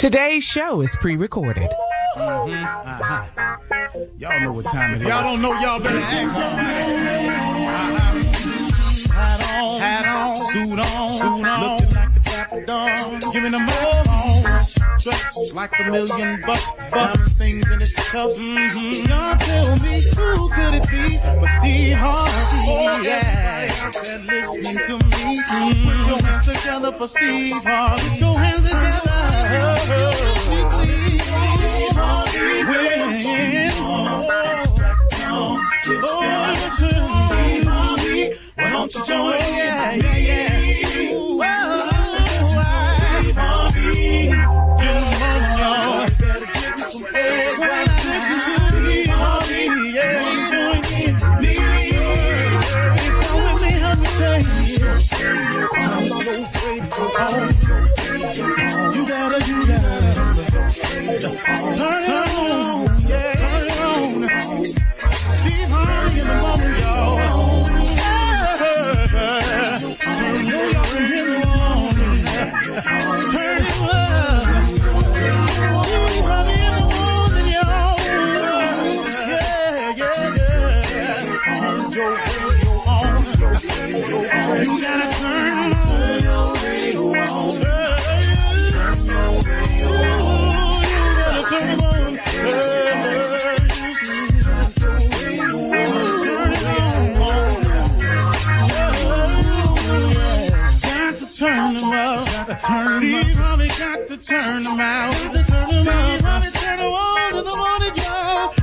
Today's show is pre-recorded. Y'all know what time it is. Y'all don't know, y'all better ask somebody. Hat on, suit on, looking like the Dapper Dawn, giving them all dressed like $1,000,000, diamond things in its cuffs. Y'all tell me who could it be but Steve Harvey? Oh, yeah, and listening to me. Put your hands together for Steve Harvey. Put your hands together. Steve Harvey. Listen, Steve Harvey. Why don't you join? Yeah. Steve Harvey. Better give me some eggs while I listen to Steve Harvey. Yeah, join in me. Come with me, help me say I'm so grateful. You gotta turn on. Yeah, turn on. Steve Harvey in the morning, y'all. You know y'all can hear me on. Turn it up. Steve Harvey in the morning, y'all. Yeah. Turn your radio on. You gotta turn your radio on. Turn your radio on. You gotta turn it on. Turn them up, Steve Harvey got to turn them out. Steve Harvey turn them on in the morning, y'all.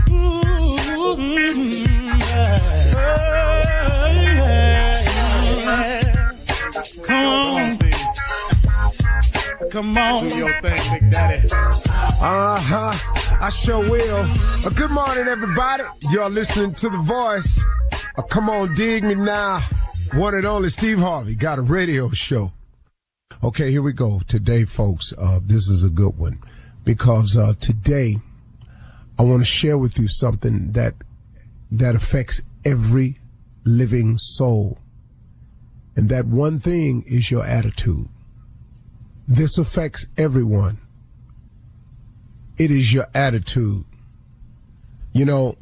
Come on, do your thing, Big Daddy. I sure will. Good morning, everybody. Y'all listening to The Voice. Come on, dig me now. One and only Steve Harvey got a radio show. Okay, here we go. Today, folks, this is a good one because today I want to share with you something that affects every living soul. And that one thing is your attitude. This affects everyone. It is your attitude. You know,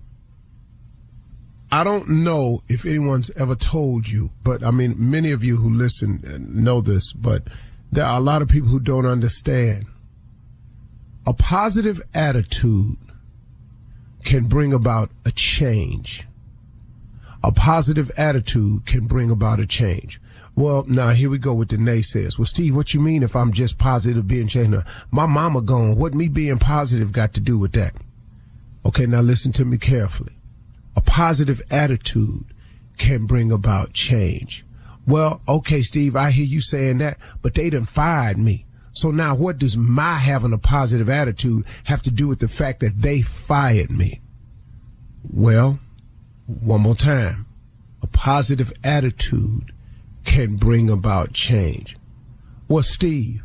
I don't know if anyone's ever told you, but I mean, many of you who listen know this, but there are a lot of people who don't understand. A positive attitude can bring about a change. A positive attitude can bring about a change. Well, now here we go with the naysayers. Well, Steve, what you mean if I'm just positive being changed? Now, my mama gone. What me being positive got to do with that? Okay, now listen to me carefully. A positive attitude can bring about change. Well, okay, Steve, I hear you saying that, but they done fired me. So now what does my having a positive attitude have to do with the fact that they fired me? Well, one more time. A positive attitude can bring about change. Well, Steve,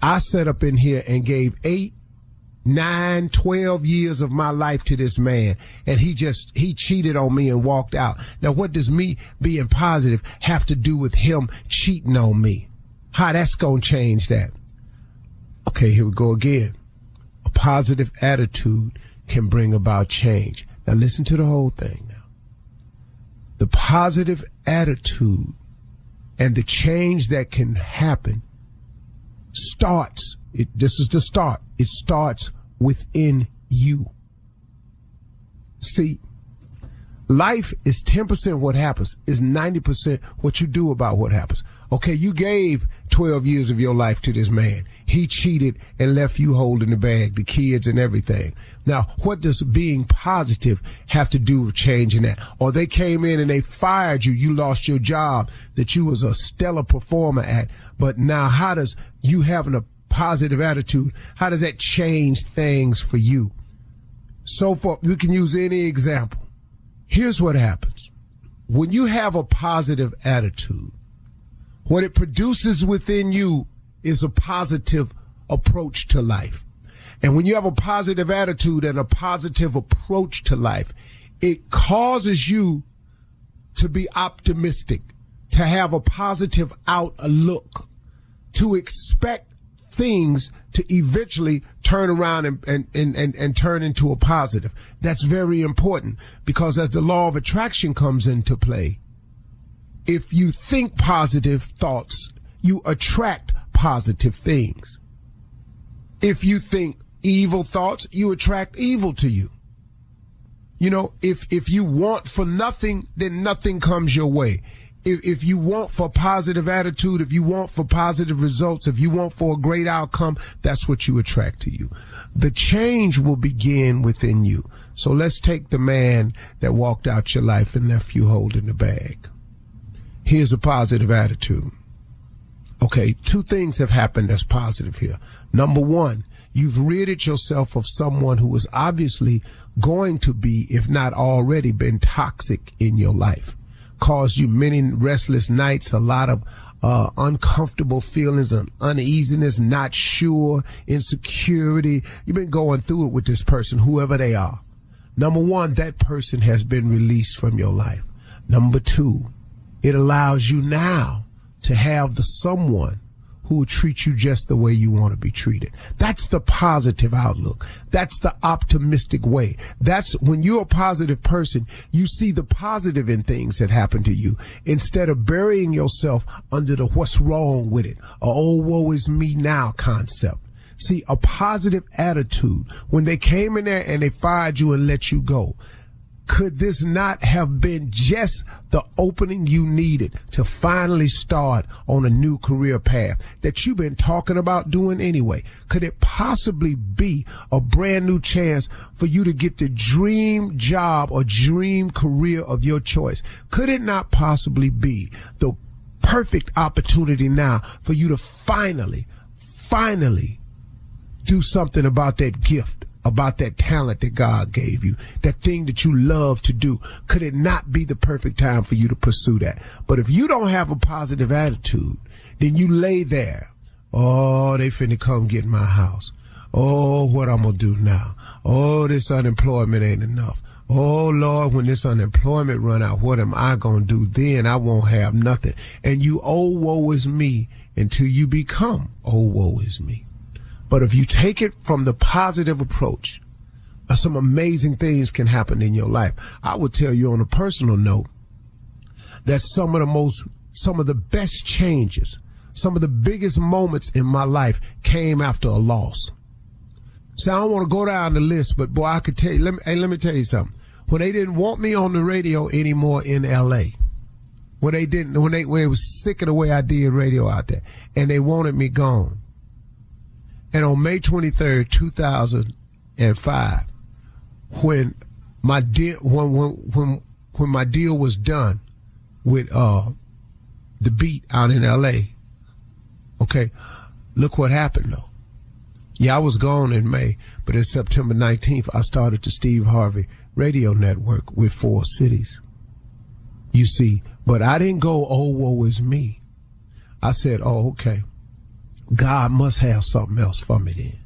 I sat up in here and gave 8, 9, 12 years of my life to this man, and he cheated on me and walked out. Now, what does me being positive have to do with him cheating on me? How that's gonna change that? Okay, here we go again. A positive attitude can bring about change. Now, listen to the whole thing now. The positive attitude and the change that can happen this is the start. It starts within you. See, life is 10% what happens, is 90% what you do about what happens. Okay, you gave 12 years of your life to this man. He cheated and left you holding the bag, the kids and everything. Now, what does being positive have to do with changing that? Or they came in and they fired you. You lost your job that you was a stellar performer at. But now how does you having a positive attitude, how does that change things for you? So far, we can use any example. Here's what happens. When you have a positive attitude, what it produces within you is a positive approach to life. And when you have a positive attitude and a positive approach to life, it causes you to be optimistic, to have a positive outlook, to expect things to eventually turn around and turn into a positive. That's very important, because as the law of attraction comes into play, if you think positive thoughts, you attract positive things. If you think evil thoughts, you attract evil to you. You know, if you want for nothing, then nothing comes your way. If you want for positive attitude, if you want for positive results, if you want for a great outcome, that's what you attract to you. The change will begin within you. So let's take the man that walked out your life and left you holding the bag. Here's a positive attitude. Okay, two things have happened that's positive here. Number one, you've ridded yourself of someone who is obviously going to be, if not already, been toxic in your life. Caused you many restless nights, a lot of uncomfortable feelings and uneasiness, not sure, insecurity. You've been going through it with this person, whoever they are. Number one, that person has been released from your life. Number two, it allows you now to have the someone who will treat you just the way you want to be treated. That's the positive outlook. That's the optimistic way. That's when you're a positive person, you see the positive in things that happen to you instead of burying yourself under the what's wrong with it, or oh, woe is me now concept. See, a positive attitude, when they came in there and they fired you and let you go, could this not have been just the opening you needed to finally start on a new career path that you've been talking about doing anyway? Could it possibly be a brand new chance for you to get the dream job or dream career of your choice? Could it not possibly be the perfect opportunity now for you to finally do something about that gift, about that talent that God gave you, that thing that you love to do? Could it not be the perfect time for you to pursue that? But if you don't have a positive attitude, then you lay there. Oh, they finna come get my house. Oh, what I'm gonna do now? Oh, this unemployment ain't enough. Oh, Lord, when this unemployment run out, what am I gonna do then? I won't have nothing. And you, oh, woe is me, until you become, oh, woe is me. But if you take it from the positive approach, some amazing things can happen in your life. I would tell you on a personal note that some of the best changes, some of the biggest moments in my life came after a loss. So I don't want to go down the list, but boy, I could tell you, let me tell you something. When they didn't want me on the radio anymore in LA, when they was sick of the way I did radio out there, and they wanted me gone. And on May 23rd, 2005, when my deal was done with the Beat out in LA, okay, look what happened though. Yeah, I was gone in May, but in September 19th, I started the Steve Harvey radio network with 4 cities. You see, but I didn't go, oh, woe is me. I said, oh, okay. God must have something else for me then.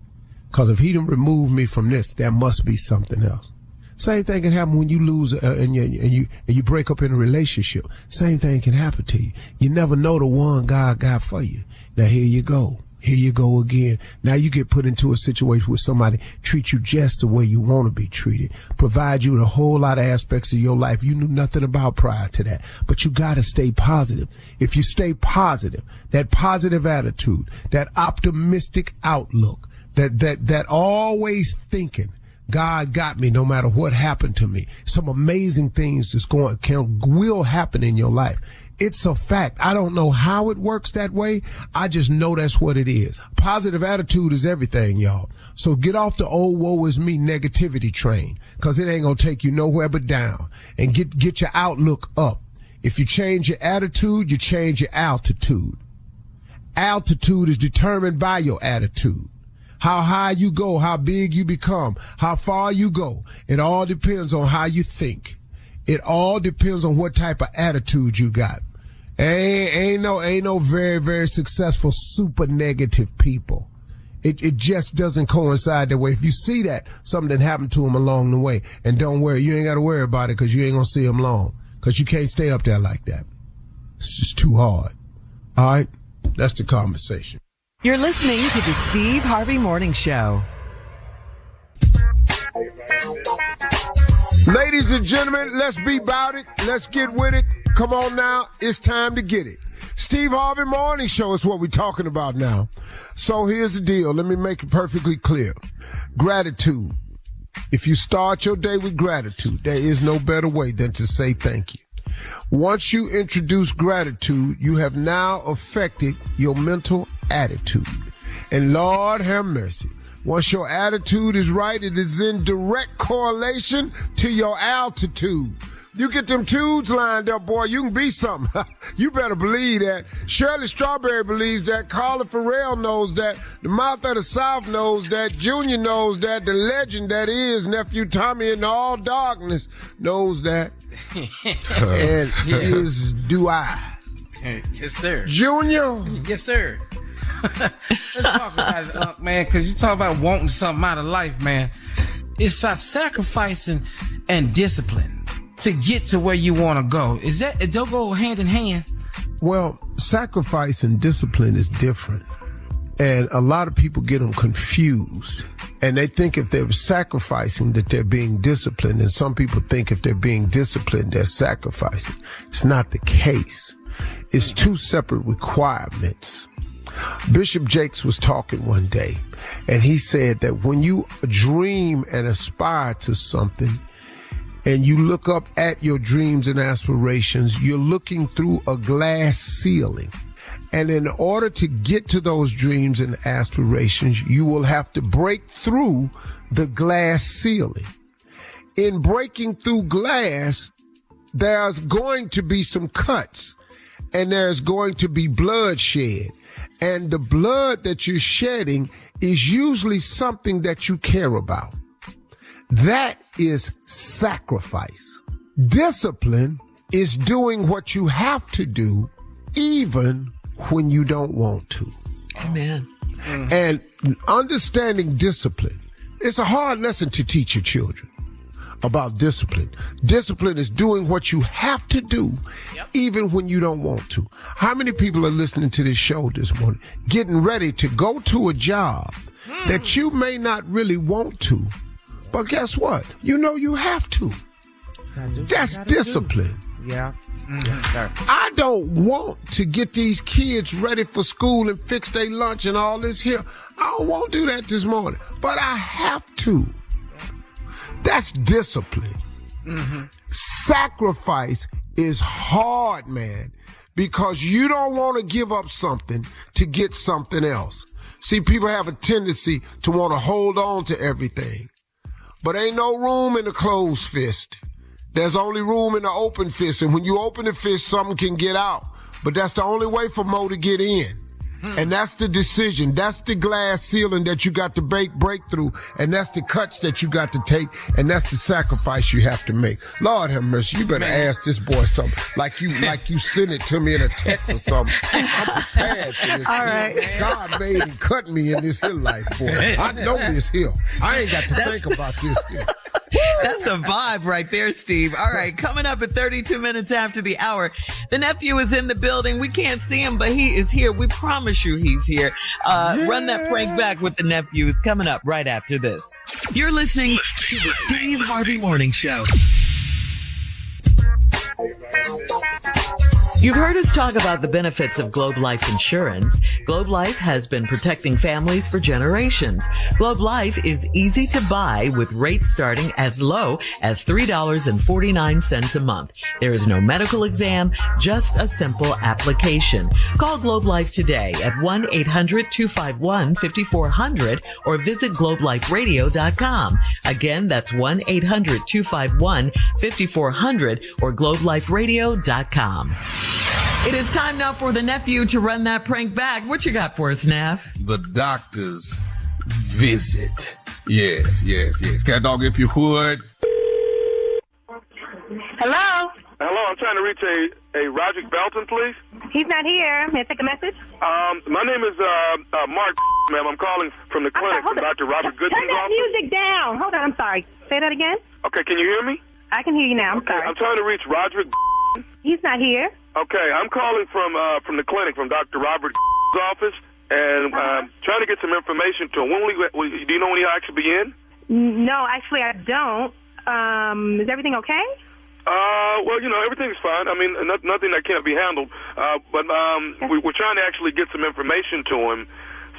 Because if he didn't remove me from this, there must be something else. Same thing can happen when you lose and you break up in a relationship. Same thing can happen to you. You never know the one God got for you. Now here you go. Here you go again. Now you get put into a situation where somebody treats you just the way you want to be treated, provide you with a whole lot of aspects of your life you knew nothing about prior to that. But you got to stay positive. If you stay positive, that positive attitude, that optimistic outlook, that always thinking, God got me no matter what happened to me. Some amazing things will happen in your life. It's a fact. I don't know how it works that way. I just know that's what it is. Positive attitude is everything, y'all. So get off the old woe is me negativity train, because it ain't going to take you nowhere but down. And get your outlook up. If you change your attitude, you change your altitude. Altitude is determined by your attitude. How high you go, how big you become, how far you go. It all depends on how you think. It all depends on what type of attitude you got. Ain't no very, very successful super negative people. It just doesn't coincide that way. If you see that, something happened to them along the way, and don't worry, you ain't got to worry about it, because you ain't going to see them long, because you can't stay up there like that. It's just too hard. All right? That's the conversation. You're listening to the Steve Harvey Morning Show. Ladies and gentlemen, let's be about it. Let's get with it. Come on now. It's time to get it. Steve Harvey Morning Show is what we're talking about now. So here's the deal. Let me make it perfectly clear. Gratitude. If you start your day with gratitude, there is no better way than to say thank you. Once you introduce gratitude, you have now affected your mental attitude. And Lord have mercy. Once your attitude is right, it is in direct correlation to your altitude. You get them tudes lined up, boy, you can be something. You better believe that. Shirley Strawberry believes that. Carla Farrell knows that. The Mouth of the South knows that. Junior knows that. The legend that is Nephew Tommy in All Darkness knows that. And is do I. Yes, sir. Junior? Yes, sir. Let's talk about it, man, because you talk about wanting something out of life, man. It's about sacrificing and discipline to get to where you want to go. It don't go hand in hand? Well, sacrifice and discipline is different. And a lot of people get them confused. And they think if they're sacrificing that they're being disciplined. And some people think if they're being disciplined, they're sacrificing. It's not the case. It's two separate requirements. Bishop Jakes was talking one day, and he said that when you dream and aspire to something, and you look up at your dreams and aspirations, you're looking through a glass ceiling. And in order to get to those dreams and aspirations, you will have to break through the glass ceiling. In breaking through glass, there's going to be some cuts, and there's going to be bloodshed. And the blood that you're shedding is usually something that you care about. That is sacrifice. Discipline is doing what you have to do, even when you don't want to. Amen. And understanding discipline, it's a hard lesson to teach your children about discipline. Discipline is doing what you have to do, even when you don't want to. How many people are listening to this show this morning, getting ready to go to a job that you may not really want to, but guess what? You know you have to. That's discipline. Yeah. Yes, sir. I don't want to get these kids ready for school and fix their lunch and all this here. I don't want to do that this morning, but I have to. That's discipline. Mm-hmm. Sacrifice is hard, man, because you don't want to give up something to get something else. See, people have a tendency to want to hold on to everything. But ain't no room in the closed fist. There's only room in the open fist. And when you open the fist, something can get out. But that's the only way for Mo to get in. And that's the decision. That's the glass ceiling that you got to break through. And that's the cuts that you got to take. And that's the sacrifice you have to make. Lord have mercy. You better ask this boy something. Like you sent it to me in a text or something. I'm prepared for this. All right. God made and cut me in this hill life, boy. I know this hill. I ain't got to think about this hill. That's a vibe right there, Steve. All right, coming up at 32 minutes after the hour, the nephew is in the building. We can't see him, but he is here. We promise you he's here. Run that prank back with the nephew. It's coming up right after this. You're listening to the Steve Harvey Morning Show. You've heard us talk about the benefits of Globe Life Insurance. Globe Life has been protecting families for generations. Globe Life is easy to buy with rates starting as low as $3.49 a month. There is no medical exam, just a simple application. Call Globe Life today at 1-800-251-5400 or visit globeliferadio.com. Again, that's 1-800-251-5400 or globeliferadio.com. It is time now for the nephew to run that prank back. What you got for us, Neff? The doctor's visit. Yes. Cat dog, if you would. Hello? Hello, I'm trying to reach a Roderick Belton, please. He's not here. May I take a message? My name is Mark, ma'am. I'm calling from the clinic from Dr. Robert Goodson's Turn that office. music down. Hold on, I'm sorry. Say that again? Okay, can you hear me? I can hear you now. I'm Okay, sorry. I'm trying to reach Roderick. He's not here. Okay, I'm calling from the clinic from Dr. Robert office. and trying to get some information to him. Do you know when he'll actually be in? No, actually, I don't. Is everything okay? Well, everything's fine. I mean, nothing that can't be handled. But we're trying to actually get some information to him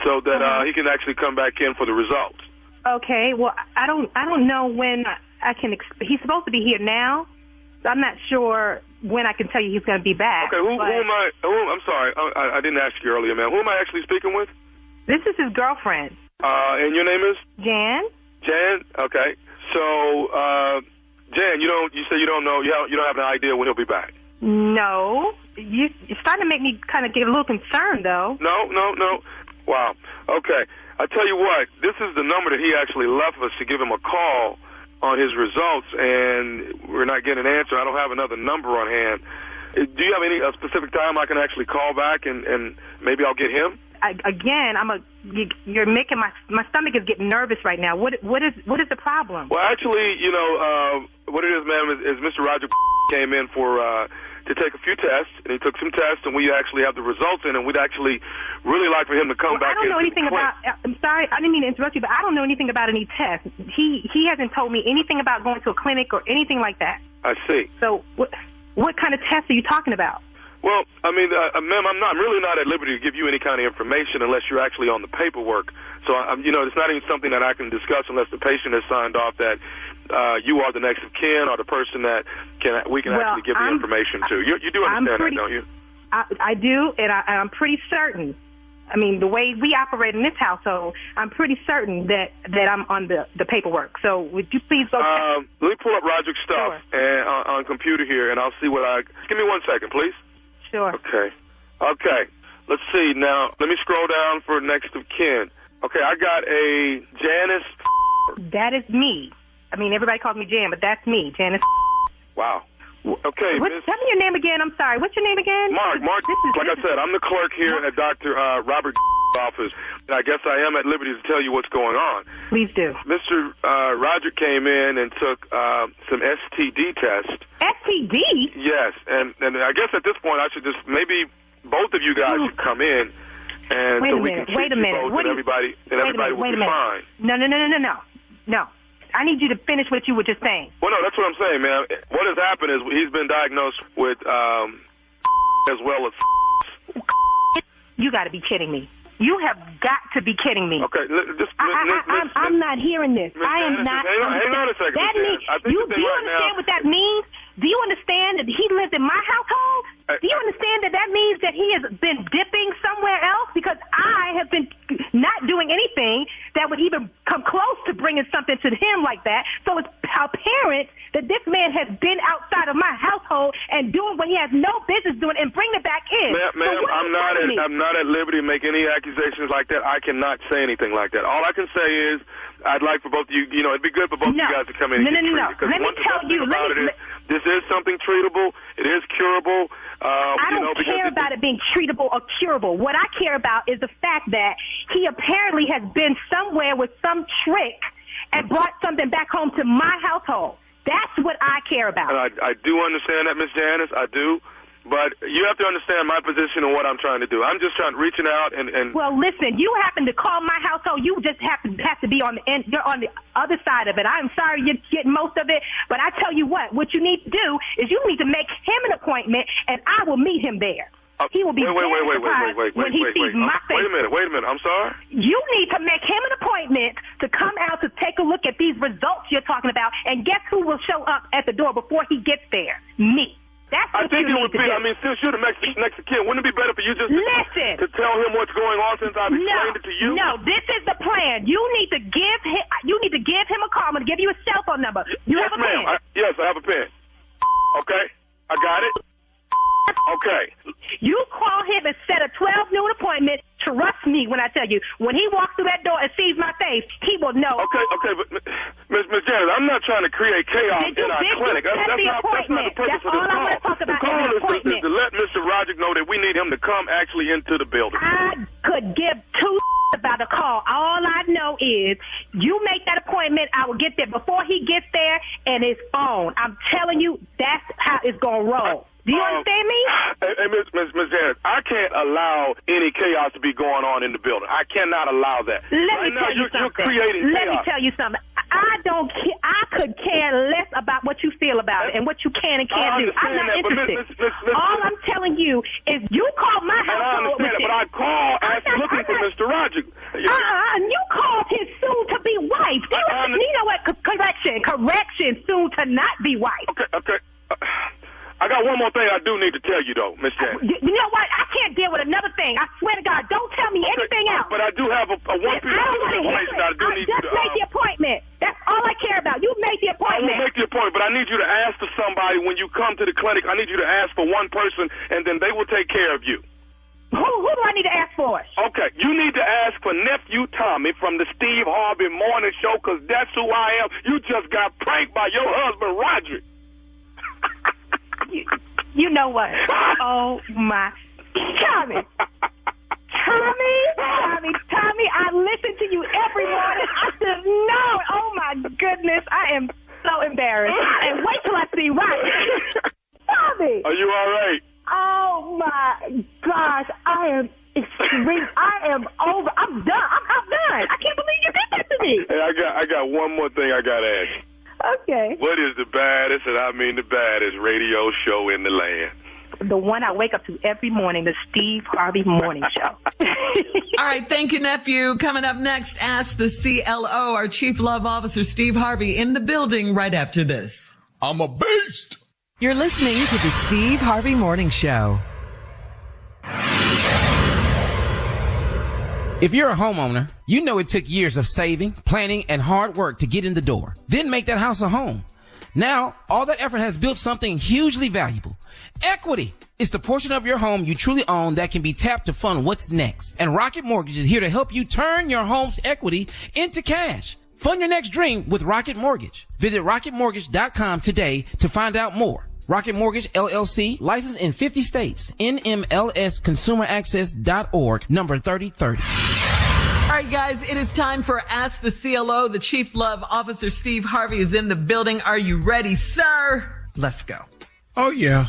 so that he can actually come back in for the results. Okay. Well, I don't know when I can. He's supposed to be here now. So I'm not sure when I can tell you he's going to be back. Okay. Who am I? I'm sorry. I didn't ask you earlier, man. Who am I actually speaking with? This is his girlfriend. And your name is? Jan. Jan. Okay. So, Jan, you say you don't know, you don't have an idea when he'll be back. No. You're starting to make me kind of get a little concerned, though. No. Wow. Okay. I tell you what, this is the number that he actually left us to give him a call on his results, and we're not getting an answer. I don't have another number on hand. Do you have any specific time I can actually call back, and maybe I'll get him? You're making my stomach is getting nervous right now. What is the problem? Well, actually, what it is, ma'am, is Mr. Roger came in to take a few tests, and he took some tests, and we actually have the results in, and we'd actually really like for him to come back in. I don't know anything about. I'm sorry, I didn't mean to interrupt you, but I don't know anything about any tests. He hasn't told me anything about going to a clinic or anything like that. I see. So what kind of tests are you talking about? Well, I mean, ma'am, I'm really not at liberty to give you any kind of information unless you're actually on the paperwork. So, it's not even something that I can discuss unless the patient has signed off that you are the next of kin or the person that we can actually give the information to. You do understand that, don't you? I do, and I'm pretty certain. I mean, the way we operate in this household, I'm pretty certain that I'm on the paperwork. So would you please go check? Let me pull up Roger's stuff and on computer here, and I'll see what Give me 1 second, please. Sure. Okay. Let's see. Now, let me scroll down for next of kin. Okay, I got a Janice. That is me. I mean, everybody calls me Jan, but that's me, Janice. Wow. Okay. Tell me your name again. I'm sorry. What's your name again? Mark. Like I said, I'm the clerk here at Dr. Robert's office. And I guess I am at liberty to tell you what's going on. Please do. Mr. Roger came in and took some STD tests. STD? Yes. And I guess at this point I should just maybe both of you guys should come in and so we can treat you both and everybody will be fine. No. I need you to finish what you were just saying. Well, no, that's what I'm saying, man. What has happened is he's been diagnosed with as well as. You got to be kidding me. You have got to be kidding me. Okay, I'm not hearing this. I am not. Hang on a second. Do you understand what that means? Do you understand that he lives in my household? Do you understand that means that he has been dipping somewhere else? Because I have been not doing anything that would even come close to bringing something to him like that. So it's apparent that this man has been outside of my household and doing what he has no business doing and bringing it back in. Ma'am, I'm not at liberty to make any accusations like that. I cannot say anything like that. All I can say is I'd like for both of you, it'd be good for both of you guys to come in and get treated. Because let me tell you, this is something treatable. It is curable. I don't care about it being treatable or curable. What I care about is the fact that he apparently has been somewhere with some trick and brought something back home to my household. That's what I care about. And I do understand that, Miss Janice. I do. But you have to understand my position and what I'm trying to do. I'm just reaching out and. Well, listen, you happen to call my household. You just have to be on the end. You're on the other side of it. I'm sorry you're getting most of it, but I tell you what you need to do is you need to make him an appointment, and I will meet him there. He will be surprised when he sees my face. Wait a minute. I'm sorry? You need to make him an appointment to come out to take a look at these results you're talking about, and guess who will show up at the door before he gets there? Me. That's what I think it would be. I mean, since you're the next of kin, wouldn't it be better for you just to tell him what's going on since I've explained it to you? No, this is the plan. You need to give him a call. I'm going to give you a cell phone number. You have a pen? Yes, I have a pen. Okay, I got it. Okay. You call him and set a 12 noon appointment. Trust me when I tell you, when he walks through that door and sees my face, he will know. Okay, but Miss Janet, I'm not trying to create chaos in our clinic. That's not the purpose of this call. All I want to talk about is to let Mr. Roderick know that we need him to come actually into the building. I could give two about a call. All I know is you make that appointment, I will get there before he gets there, and it's on. I'm telling you, that's how it's going to roll. Do you understand me? Hey, Miss Janice, I can't allow any chaos to be going on in the building. I cannot allow that. Let me tell you something. I could care less about what you feel about it and what you can and can't do. I'm not interested. All I'm telling you is you called my house. I understand that, but I called looking for Mr. Roger. And you called his soon-to-be wife. You know what? Correction, soon-to-not-be wife. Okay. I got one more thing I do need to tell you, though, Miss Janice. You know what? I can't deal with another thing. I swear to God, don't tell me anything else. But I do have a one piece of information that I do need you to... Just make the appointment. That's all I care about. You made the appointment. I will make the appointment, but I need you to ask for somebody when you come to the clinic. I need you to ask for one person, and then they will take care of you. Who do I need to ask for? Okay, you need to ask for Nephew Tommy from the Steve Harvey Morning Show, because that's who I am. You just got pranked by your husband, Roger. You know what? Oh, my. Tommy, I listen to you every morning. I just know. Oh, my goodness. I am so embarrassed. And wait till I see Roger. Tommy. Are you all right? Oh, my gosh. I am over. I'm done. I'm done. I can't believe you did that to me. Hey, I got one more thing I got to ask you. Okay. What is the baddest, and I mean the baddest, radio show in the land? The one I wake up to every morning, the Steve Harvey Morning Show. All right, thank you, nephew. Coming up next, Ask the CLO, our Chief Love Officer, Steve Harvey, in the building right after this. I'm a beast. You're listening to the Steve Harvey Morning Show. If you're a homeowner, you know it took years of saving, planning, and hard work to get in the door. Then make that house a home. Now, all that effort has built something hugely valuable. Equity is the portion of your home you truly own that can be tapped to fund what's next. And Rocket Mortgage is here to help you turn your home's equity into cash. Fund your next dream with Rocket Mortgage. Visit rocketmortgage.com today to find out more. Rocket Mortgage, LLC, licensed in 50 states. NMLSconsumeraccess.org, number 3030. All right, guys, it is time for Ask the CLO. The Chief Love Officer, Steve Harvey, is in the building. Are you ready, sir? Let's go. Oh, yeah.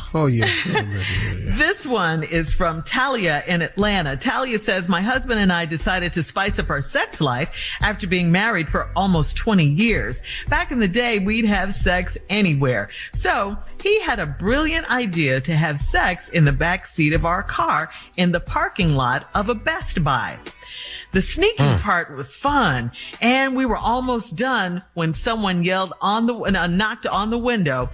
This one is from Talia in Atlanta. Talia says, my husband and I decided to spice up our sex life after being married for almost 20 years. Back in the day, we'd have sex anywhere. So he had a brilliant idea to have sex in the back seat of our car in the parking lot of a Best Buy. The sneaking part was fun, and we were almost done when someone knocked on the window,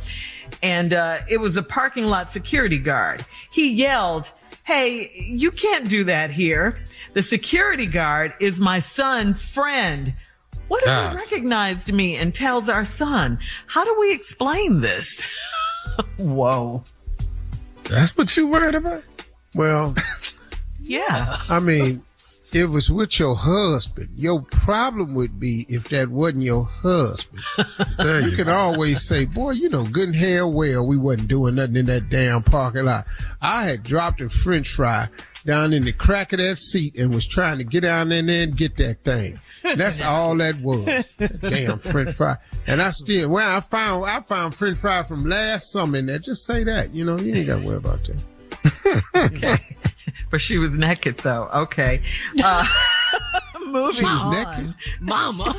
and it was a parking lot security guard. He yelled, "Hey, you can't do that here. The security guard is my son's friend." What if he recognized me and tells our son? How do we explain this? Whoa. That's what you worried about? Well, yeah. I mean, it was with your husband. Your problem would be if that wasn't your husband. You can always say, boy, you know, good and hell well, we wasn't doing nothing in that damn parking lot. I had dropped a French fry down in the crack of that seat and was trying to get down in there and get that thing. That's all that was. That damn French fry. And I found French fry from last summer in there. Just say that. You know, you ain't got to worry about that. Okay. But she was naked, though. Okay. Moving on. Naked? Mama.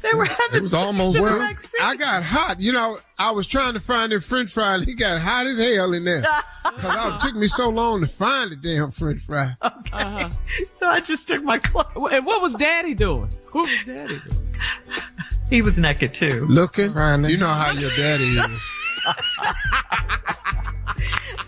They were having it was almost well, I got hot. You know, I was trying to find the French fry, and he got hot as hell in there. Because it took me so long to find the damn French fry. Okay. So I just took my clothes. And what was Daddy doing? Who was Daddy doing? He was naked, too. Looking. You know how your daddy is.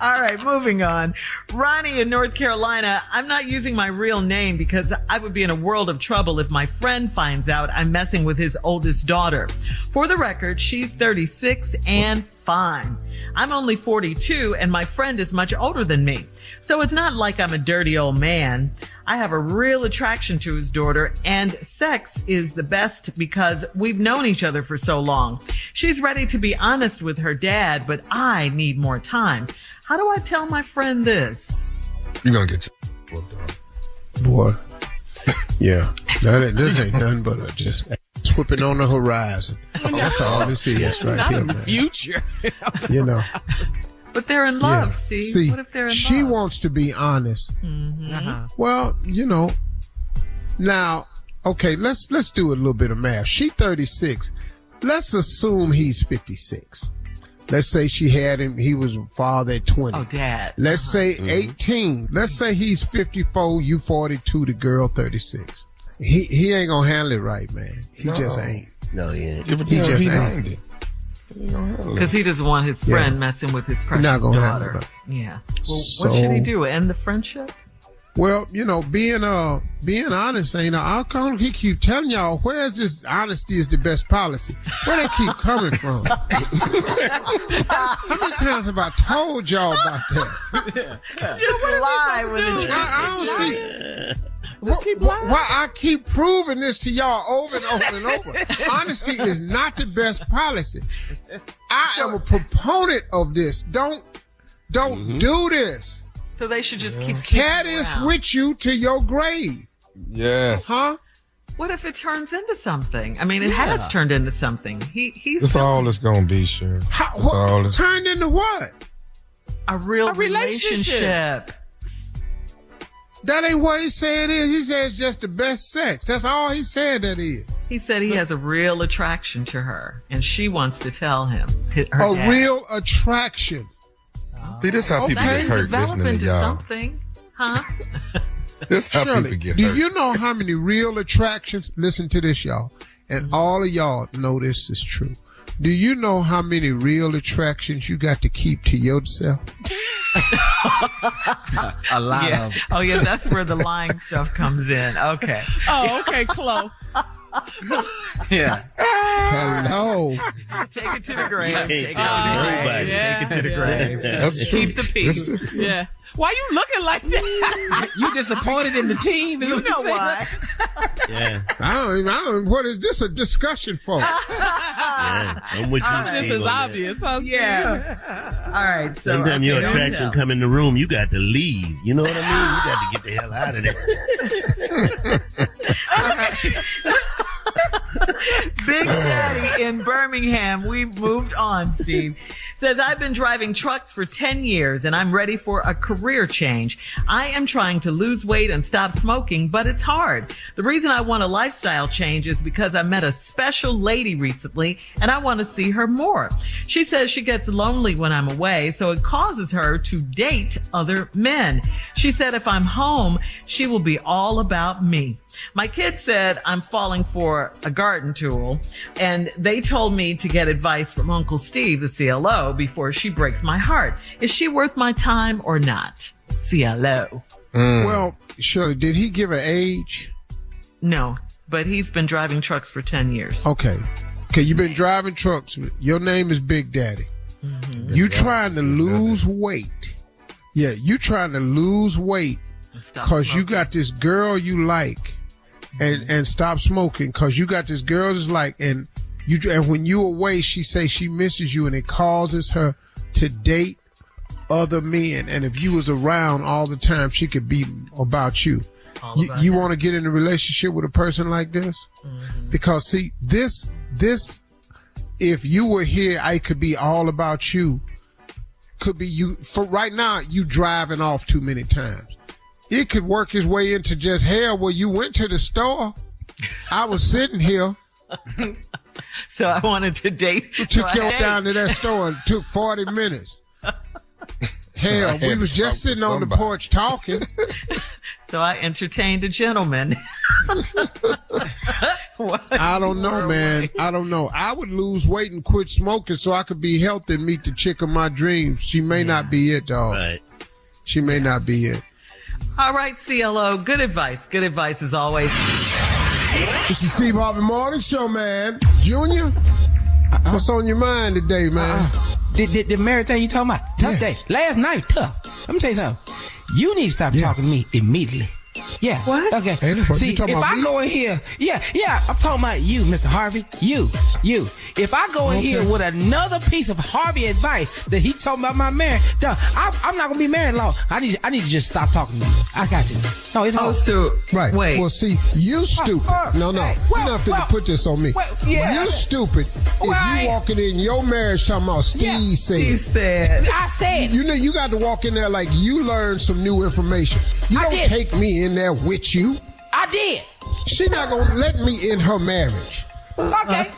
All right, moving on. Ronnie in North Carolina. I'm not using my real name because I would be in a world of trouble if my friend finds out I'm messing with his oldest daughter. For the record, she's 36 and fine. I'm only 42 and my friend is much older than me. So it's not like I'm a dirty old man. I have a real attraction to his daughter, and sex is the best because we've known each other for so long. She's ready to be honest with her dad, but I need more time. How do I tell my friend this? You're going to get your boy. Yeah. This ain't nothing but just whipping on the horizon. That's all this is right not here, in the man. future. You know. But they're in love, Steve. See, what if they're in she love? wants to be honest. Mm-hmm. Uh-huh. Well, now, okay, let's do a little bit of math. She 36. Let's assume he's 56. Let's say she had him, he was a father at 20. Oh, Dad. Let's say 18. Let's say he's 54, you 42, the girl 36. He ain't gonna handle it right, man. He just ain't. No, he ain't. He just ain't. Because he doesn't want his friend messing with his precious not gonna daughter. handle it. Yeah. Well, what should he do? End the friendship? Well, being honest ain't outcome. He keep telling y'all, where's this honesty is the best policy? Where they keep coming from? How many times have I told y'all about that? Just lie with the truth. I don't see. Why I keep proving this to y'all over and over and over. Honesty is not the best policy. I am a proponent of this. Don't do this. So they should just keep Cat is with you to your grave. Yes. Huh? What if it turns into something? I mean, it has turned into something. He's That's all it's gonna be, sure. Turned into what? A real relationship. That ain't what he said it is. He said it's just the best sex. That's all he said that is. He said he has a real attraction to her, and she wants to tell him. Real attraction. See, this is how people get hurt listening to y'all. Something, huh? This is how Shirley, people get hurt. do you know how many real attractions? Listen to this, y'all. And all of y'all know this is true. Do you know how many real attractions you got to keep to yourself? A lot of. Oh, yeah, that's where the lying stuff comes in. Okay. Oh, okay, Chloe. Yeah. Hello. Take it to the grave. Take it to the grave. That's true. Keep the peace. Yeah. Why you looking like that? You disappointed in the team? You know why. Yeah. I don't, what is this a discussion for? Yeah. I'm with you. This is obvious. Huh, Yeah. All right. So sometimes your attraction come in the room, you got to leave. You know what I mean? You got to get the hell out of there. All right. Big Daddy in Birmingham. We've moved on, Steve. Says, I've been driving trucks for 10 years and I'm ready for a career change. I am trying to lose weight and stop smoking, but it's hard. The reason I want a lifestyle change is because I met a special lady recently and I want to see her more. She says she gets lonely when I'm away, so it causes her to date other men. She said if I'm home, she will be all about me. My kids said I'm falling for a garden tool, and they told me to get advice from Uncle Steve, the CLO, before she breaks my heart. Is she worth my time or not? CLO. Well, Shirley, did he give an age? No, but he's been driving trucks for 10 years. Okay, you've been driving trucks. Your name is Big Daddy. Mm-hmm. You trying to lose weight. Yeah, you trying to lose weight because you got this girl you like. And stop smoking because you got this girl that's like, and when you away, she says she misses you and it causes her to date other men. And if you was around all the time, she could be about you. You want to get in a relationship with a person like this? Mm-hmm. Because see, this, if you were here, I could be all about you. Could be you for right now. You driving off too many times. It could work his way into just hell where you went to the store. I was sitting here. So I wanted to date. Took you down to that store and took 40 minutes. Hell, we was just sitting on the porch talking. So I entertained a gentleman. I don't know, man. I don't know. I would lose weight and quit smoking so I could be healthy and meet the chick of my dreams. She may not be it, dog. Right. She may not be it. All right, CLO. Good advice. Good advice as always. This is Steve Harvey Morning Show, man. Junior, what's on your mind today, man? The married thing you talking about? Tough day. Last night, tough. Let me tell you something. You need to stop talking to me immediately. Yeah. What? Okay. See, if I go in here, yeah, I'm talking about you, Mr. Harvey. You. If I go in here with another piece of Harvey advice that he told me about my marriage, I'm not gonna be married long. I need to just stop talking to you. I got you. No, it's all so right. Wait. Well, see, you stupid. No, you're not finna put this on me. You stupid. If you walking in your marriage talking about Steve said. I said. You know, you got to walk in there like you learned some new information. You don't take me in there with you. I did. She not gonna let me in her marriage. Okay.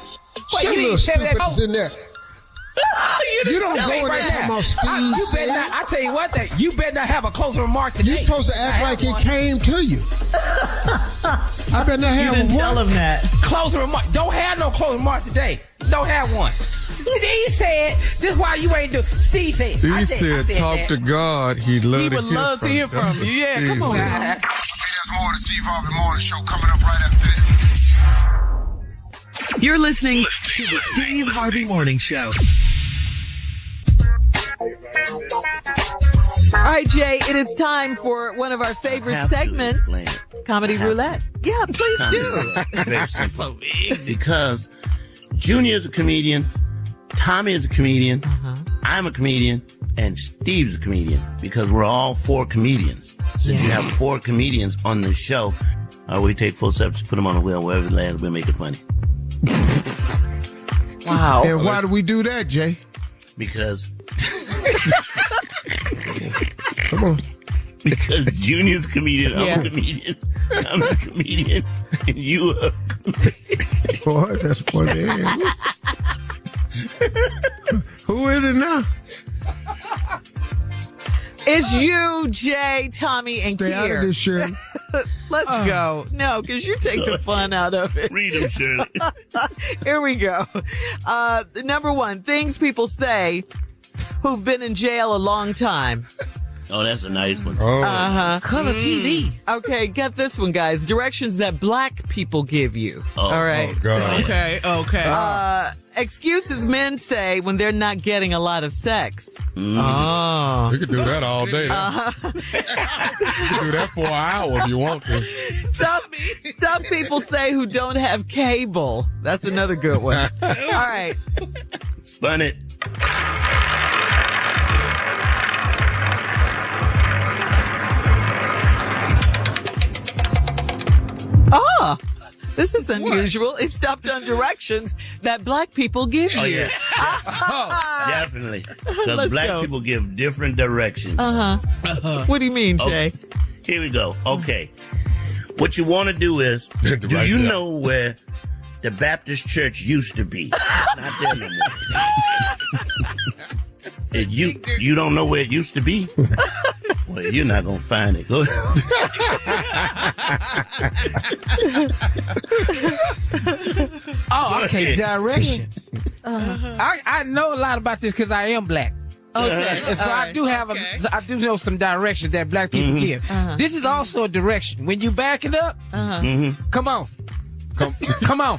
She little stupid is in there. You don't go in there talking about Steve said. I tell you what, you better not have a closing remark today. You're supposed to act like it came to you. I better not have one. Tell him that. Closing remark. Don't have no closing remark today. Don't have one. Steve said, this is why you ain't do. Steve said. He said talk to God. He would love to hear from you. Yeah, come on. Hey, there's more of the Steve Harvey Morning Show coming up right after this. You're listening to the Steve Harvey Morning Show. All right, Jay, it is time for one of our favorite segments, Comedy Roulette. Yeah, please do. Very simple. Because Junior is a comedian, Tommy is a comedian, I'm a comedian, and Steve's a comedian. Because we're all 4 comedians. Since you have 4 comedians on the show, we take 4 steps, put them on the wheel, wherever it lands, we'll make it funny. Wow. And why do we do that, Jay? Because... Come on. Because Junior's a comedian, I'm a comedian, I'm a comedian, and you are a comedian. Boy, that's funny. Who is it now? It's you, Jay, Tommy, and Stay out of this, Shirley. Let's go. No, because you take the fun out of it. Read them, Shirley. Here we go. Number 1, things people say who've been in jail a long time. Oh, that's a nice one. Color TV. Okay, get this one, guys. Directions that black people give you. All right. Oh, God. Okay. Excuses men say when they're not getting a lot of sex. Oh. You can do that all day. You can do that for an hour if you want to. Some people say who don't have cable. That's another good one. All right. Spun it. Oh, this is unusual. It's stopped on directions that black people give you. Oh, yeah. Definitely. Because black people give different directions. What do you mean, Jay? Here we go. Okay. What you want to do is, do you know where the Baptist church used to be? It's not there no more. You don't know where it used to be? Well, you're not going to find it. Go Okay, directions. I know a lot about this because I am black. Okay. And so I do know some directions that black people give. This is also a direction. When you back it up, come on. Come on. Come on.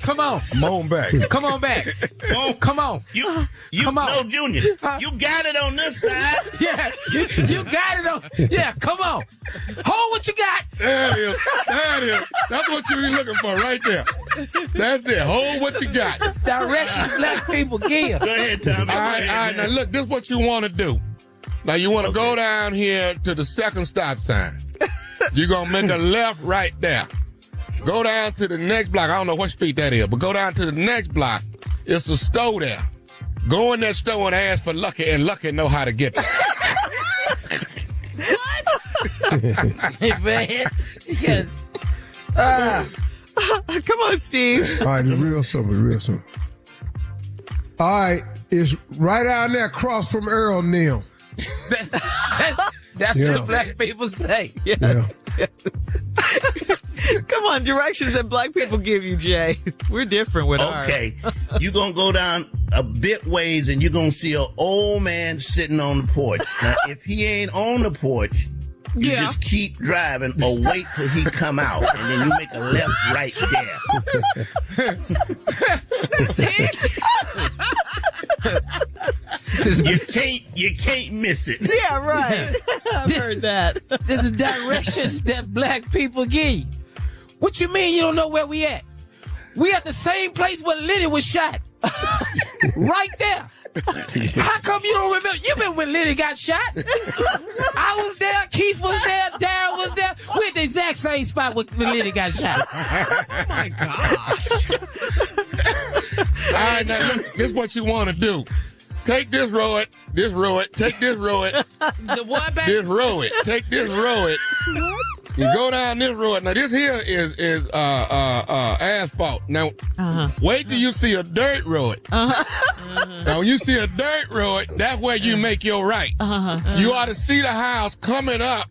Come on back. Come on back. Come on. Come on. No, Junior. You got it on this side. Yeah. You got it on. Yeah, come on. Hold what you got. There it is. There it is. That's what you're looking for right there. That's it. Hold what you got. Directions black people give. Go ahead, Tommy. All right. Now, look, this is what you want to do. Now, you want to go down here to the second stop sign. You're going to make a left right there. Go down to the next block. I don't know what street that is, but go down to the next block. It's a store there. Go in that store and ask for Lucky, and Lucky know how to get there. Hey, man. Come on, Steve. All right, it's real simple. All right, it's right down there across from Earl Neal. That's what black people say. Yeah. Come on, directions that black people give you, Jay. We're different with ours. Okay. You're going to go down a bit ways and you're going to see an old man sitting on the porch. Now, if he ain't on the porch, you just keep driving or wait till he come out and then you make a left right there. That's it. You can't miss it. Yeah, right. I've heard that. This is directions that black people give you. What you mean you don't know where we at? We at the same place where Lenny was shot. Right there. How come you don't remember? You remember when Lenny got shot? I was there, Keith was there, Darryl was there. We're at the exact same spot when Lenny got shot. Oh my gosh. All right, now this is what you want to do. Take this road, take this road. The what, baby? This road, take this road. You go down this road. Now this here is asphalt. Now wait till you see a dirt road. Now when you see a dirt road, that's where you make your right. You ought to see the house coming up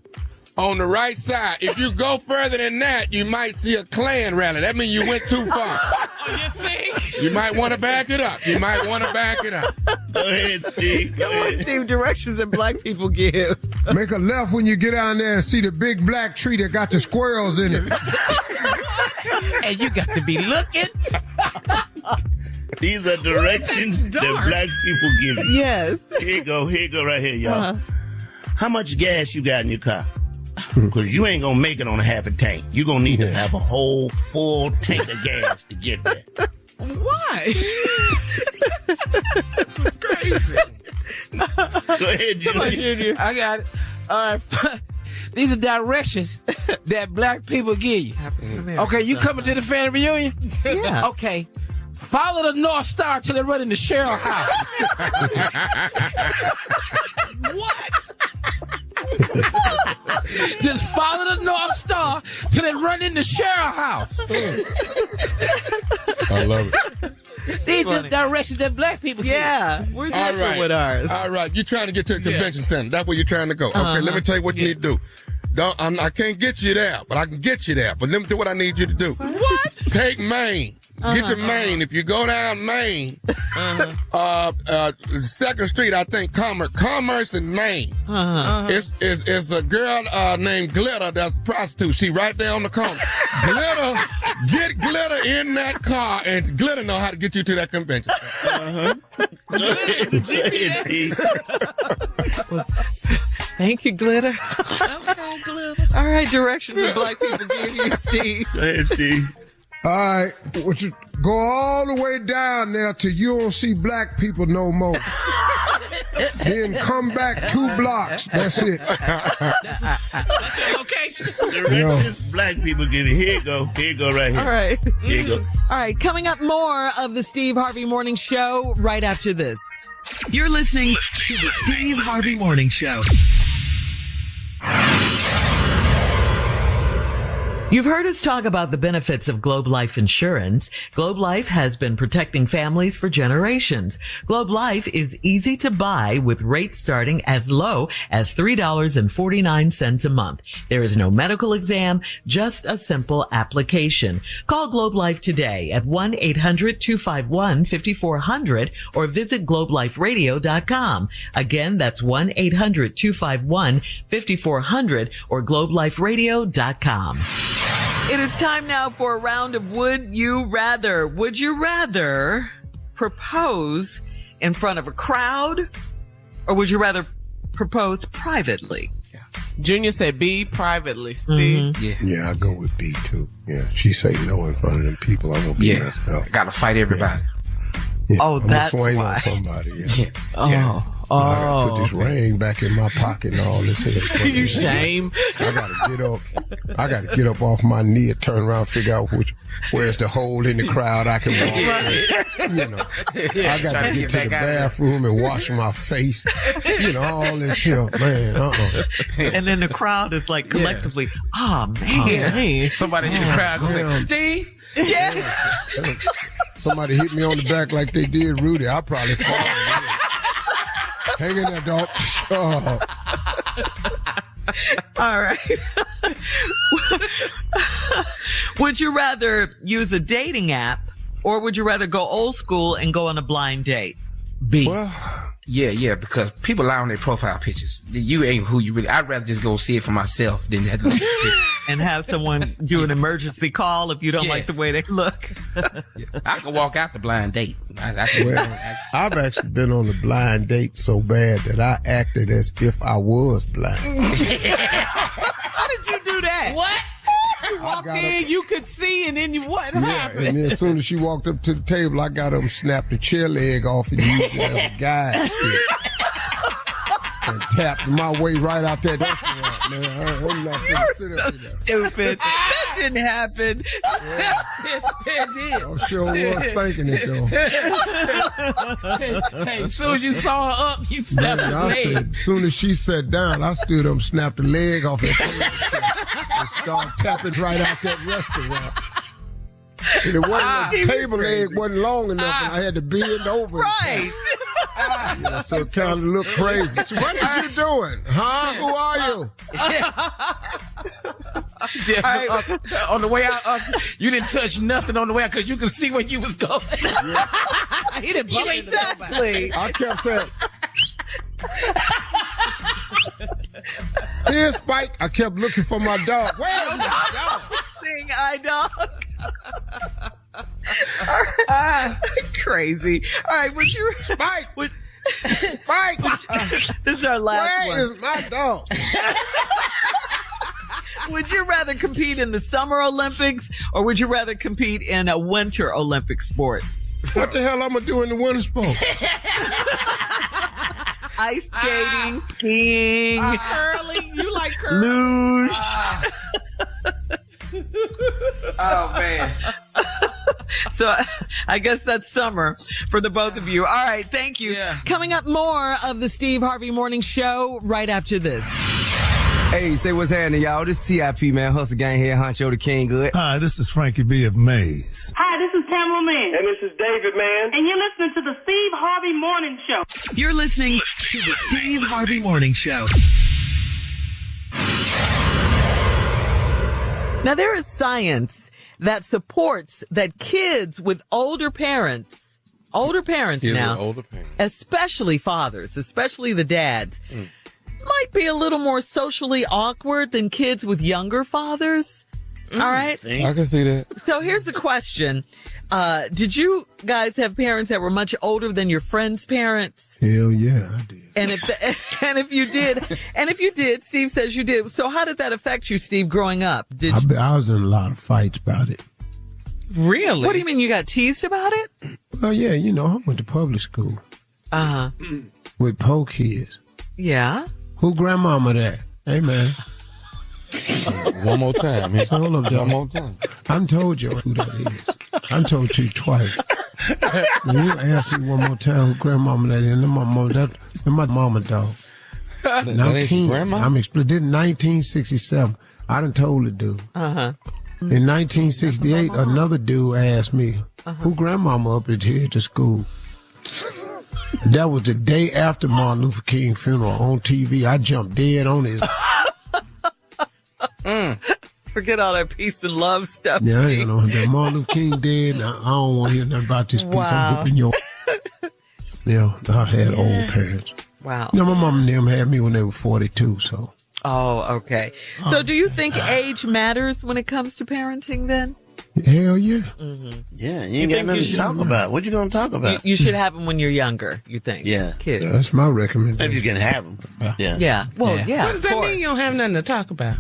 on the right side. If you go further than that, you might see a Klan rally. That means you went too far. Oh, you think? You might want to back it up. Go ahead, Steve. Come on, Steve. Directions that black people give. Make a left when you get down there and see the big black tree that got the squirrels in it. And you got to be looking. These are directions that black people give you. Yes. Here you go right here, y'all. How much gas you got in your car? Because you ain't going to make it on a half a tank. You're going to need to have a whole full tank of gas to get there. Why? That's crazy. Go ahead, Junior. Come on, Junior. I got it. All right. These are directions that black people give you. Okay, you coming to the family reunion? Yeah. Okay. Follow the North Star till they run into Cheryl house. What? Just follow the North Star till they run into Cheryl house. I love it. These are directions that black people give. Yeah. We're different with ours. All right. You're trying to get to the convention center. That's where you're trying to go. Okay, let me tell you what you need to do. I can't get you there, but I can get you there. But let me do what I need you to do. What? Take Maine. Get to Maine. If you go down Maine, 2nd Street, I think Commerce in Maine. It's a girl named Glitter that's a prostitute. She right there on the corner. Get Glitter in that car, and Glitter know how to get you to that convention. Thank you, Glitter. Okay, Glitter. All right, directions that black people give you, Steve. Go ahead, Steve. All right, go all the way down there till you don't see black people no more. Then come back 2 blocks. That's it. That's your location. Directions black people give you. Here you go right here. All right. Here you go. All right, coming up more of the Steve Harvey Morning Show right after this. You're listening to the Steve Harvey Morning Show. You've heard us talk about the benefits of Globe Life Insurance. Globe Life has been protecting families for generations. Globe Life is easy to buy with rates starting as low as $3.49 a month. There is no medical exam, just a simple application. Call Globe Life today at 1-800-251-5400 or visit globeliferadio.com. Again, that's 1-800-251-5400 or globeliferadio.com. It is time now for a round of Would You Rather. Would you rather propose in front of a crowd, or would you rather propose privately? Junior said B, privately. Steve? Yeah, I go with B too. Yeah, she say no in front of them people. I'm gonna be messed up. I gotta fight everybody. Yeah, Oh, I'm that's gonna swing why. on somebody. Yeah. Oh, I gotta put this ring back in my pocket and all this here. You shame. I gotta get up off my knee and turn around, figure out where's the hole in the crowd I can walk in. You know, I gotta get to the bathroom and wash my face. You know, all this here, man. And then the crowd is like collectively, man. Somebody in the crowd gonna say, Steve? Yeah. Somebody hit me on the back like they did Rudy. I'll probably fall. Hang in there, dog. Oh. All right. Would you rather use a dating app, or would you rather go old school and go on a blind date? B. Well, Yeah, because people lie on their profile pictures. You ain't who you really. I'd rather just go see it for myself than have to look at the picture. and have someone do an emergency call if you don't like the way they look. I could walk out the blind date. I've actually been on a blind date so bad that I acted as if I was blind. How did you do that? What? You walked in, you could see, and then what happened? And then as soon as she walked up to the table, I got up and snapped the chair leg off and used it as a guide stick. And tapped my way right out that restaurant, man. I'm not finna sit up there. Stupid. That didn't happen. It did. I sure was thinking it, though. Hey, as soon as you saw her up, you snapped her leg. As soon as she sat down, I stood up and snapped the leg off that thing and started tapping right out that restaurant. And it wasn't, the table leg wasn't long enough, and I had to bend over. Right. Yeah, so it kind of looked crazy. So what is you doing? Huh? Who are you? On the way out, you didn't touch nothing on the way out because you could see where you was going. Yeah. He didn't bump into Exactly. I kept saying, here's Spike. I kept looking for my dog. Where's my dog? Seeing eye dog. Crazy. All right, would you... Spike! Spike! This is our last one. Where is my dog? Would you rather compete in the Summer Olympics or would you rather compete in a Winter Olympic sport? What the hell I'm going to do in the winter sport? Ice skating, skiing, curling. You like curling? luge. Oh, man. So I guess that's summer for the both of you. All right, thank you. Yeah. Coming up, more of the Steve Harvey Morning Show right after this. Hey, say what's happening, y'all. This TIP, man. Hustle Gang here, Honcho the King Good. Hi, this is Frankie B of Maze. Hi, this is Tamara Man. And this is David, man. And you're listening to the Steve Harvey Morning Show. You're listening to the Steve Harvey Morning Show. Now, there is science that supports that kids with older parents now, especially fathers, especially the dads, might be a little more socially awkward than kids with younger fathers. All right? I can see that. So here's the question. Did you guys have parents that were much older than your friends' parents? Hell yeah, I did. And if you did, Steve says you did. So how did that affect you, Steve, growing up? I was in a lot of fights about it. Really? What do you mean, you got teased about it? Well, yeah, I went to public school. Uh-huh. With poor kids. Yeah. Who grandmama that? Hey, man. One more time. So hold up, One more time. I told you who that is. I told you twice. When you ask me one more time who grandmama that is, that's my mama dog. That ain't your grandma? I'm exploding. 1967. I done told the dude. Uh-huh. In 1968, another dude asked me, who grandmama up at here to school? That was the day after Martin Luther King funeral on TV. I jumped dead on his. Forget all that peace and love stuff. Yeah, I know that Martin Luther King dead. I don't want to hear nothing about this piece. I'm whooping your. I had old parents. Wow. My mom and them had me when they were 42, so. Oh, okay. So do you think age matters when it comes to parenting then? Hell yeah. Mm-hmm. Yeah, you ain't got nothing to talk about. What you going to talk about? You should have them when you're younger, you think? Yeah. Kids. Yeah, that's my recommendation. If you can have them. Yeah. Yeah. Well, yeah. What does that mean you don't have nothing to talk about?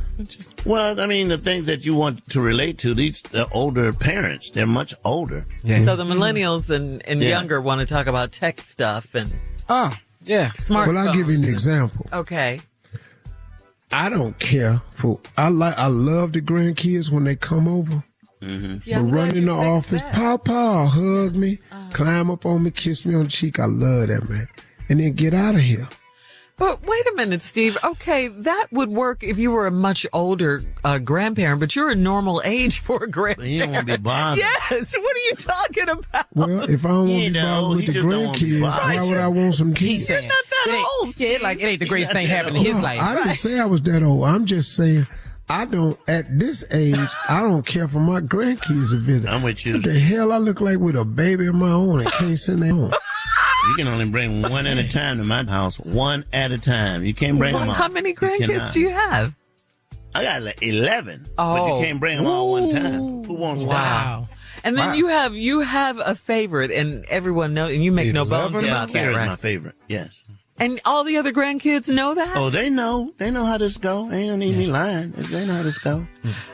Well, I mean, the things that you want to relate to, the older parents, they're much older. Yeah. So the millennials and younger want to talk about tech stuff and smartphones. Well, I'll give you an example. Okay. I don't care I love the grandkids when they come over. Mm-hmm. Yeah, but run in the office, Papa, hug me, climb up on me, kiss me on the cheek. I love that, man. And then get out of here. But wait a minute, Steve. Okay, that would work if you were a much older grandparent, but you're a normal age for a grandparent. You don't want to be bothered. Yes. What are you talking about? Well, if I don't want to be bothered with the grandkids, why would I want some kids? He's saying, You're not that old. Yeah, it ain't the greatest thing happened in his life. I didn't say I was that old. I'm just saying, at this age, I don't care for my grandkids to visit. I'm with you. What the hell I look like with a baby of my own and can't send them home? You can only bring one at a time to my house. One at a time. You can't bring them all. How many grandkids do you have? I got like 11, but you can't bring them all one time. Who wants that? Wow. And then you have a favorite, and everyone knows, and you make no bones about that, right? My favorite, yes. And all the other grandkids know that? Oh, they know. They know how this go. They don't need me lying. They know how this go.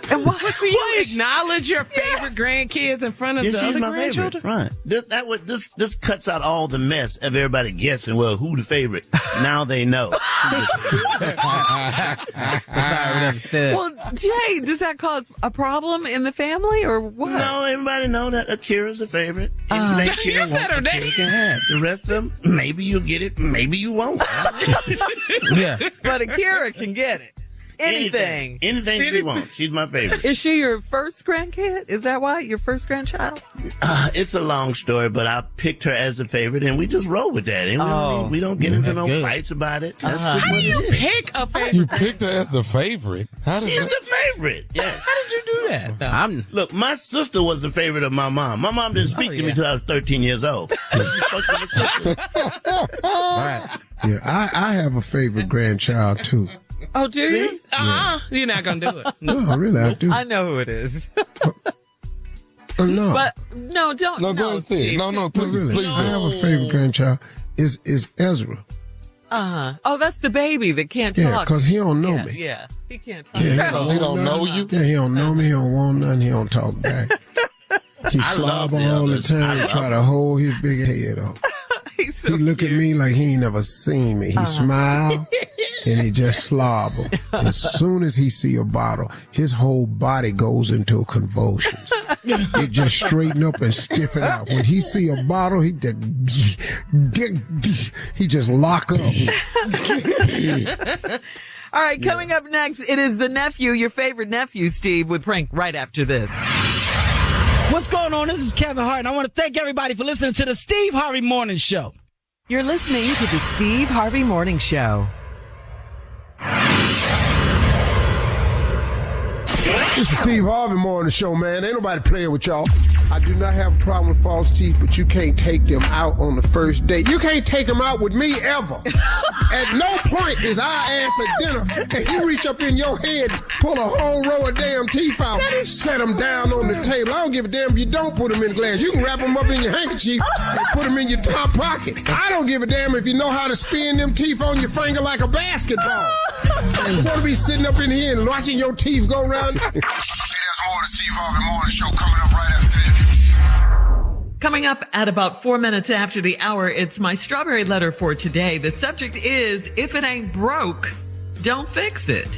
And so you acknowledge your favorite grandkids in front of the other grandchildren? Right. This cuts out all the mess of everybody guessing, well, who the favorite? Now they know. Well, Jay, does that cause a problem in the family or what? No, everybody know that Akira's the favorite. You said her name. Can have. The rest of them, maybe you'll get it, maybe you won't. Yeah. But Akira can get it. Anything she wants. She's my favorite. Is she your first grandkid? Is that why? Your first grandchild? It's a long story, but I picked her as a favorite, and we just roll with that. And we don't get into no fights about it. That's just what it is. Pick a favorite. You picked her as the favorite. She's the favorite. Yes. How did you do that? Look, my sister was the favorite of my mom. My mom didn't speak to me until I was 13 years old. She spoke to my sister. Right. Yeah, I have a favorite grandchild too. Oh, do you? You're not going to do it. No, really, I do. I know who it is. No. But, no, don't. No, go ahead, Steve. No, please, really. please. I have a favorite grandchild. Is Ezra. Oh, that's the baby that can't talk. Yeah, because he don't know me. Yeah, he can't talk. Yeah, because he don't know you? Yeah, he don't know me. He don't want nothing. He don't talk back. He slobber all the time, try to hold his big head up. He look at me like he ain't never seen me. He smile and he just slobber. As soon as he see a bottle, his whole body goes into convulsions. It just straighten up and stiffen out. When he see a bottle, he just lock up. All right, coming up next, it is the nephew, your favorite nephew, Steve, with Prank right after this. What's going on? This is Kevin Hart, and I want to thank everybody for listening to the Steve Harvey Morning Show. You're listening to the Steve Harvey Morning Show. This is Steve Harvey Morning Show, man. Ain't nobody playing with y'all. I do not have a problem with false teeth, but you can't take them out on the first date. You can't take them out with me ever. At no point is our ass at dinner and you reach up in your head, pull a whole row of damn teeth out, set them down on the table. I don't give a damn if you don't put them in the glass. You can wrap them up in your handkerchief and put them in your top pocket. I don't give a damn if you know how to spin them teeth on your finger like a basketball. You want to be sitting up in here and watching your teeth go around. There's more of the Steve Harvey Morning Show coming up right after this. Coming up at about 4 minutes after the hour, it's my strawberry letter for today. The subject is, if it ain't broke, don't fix it.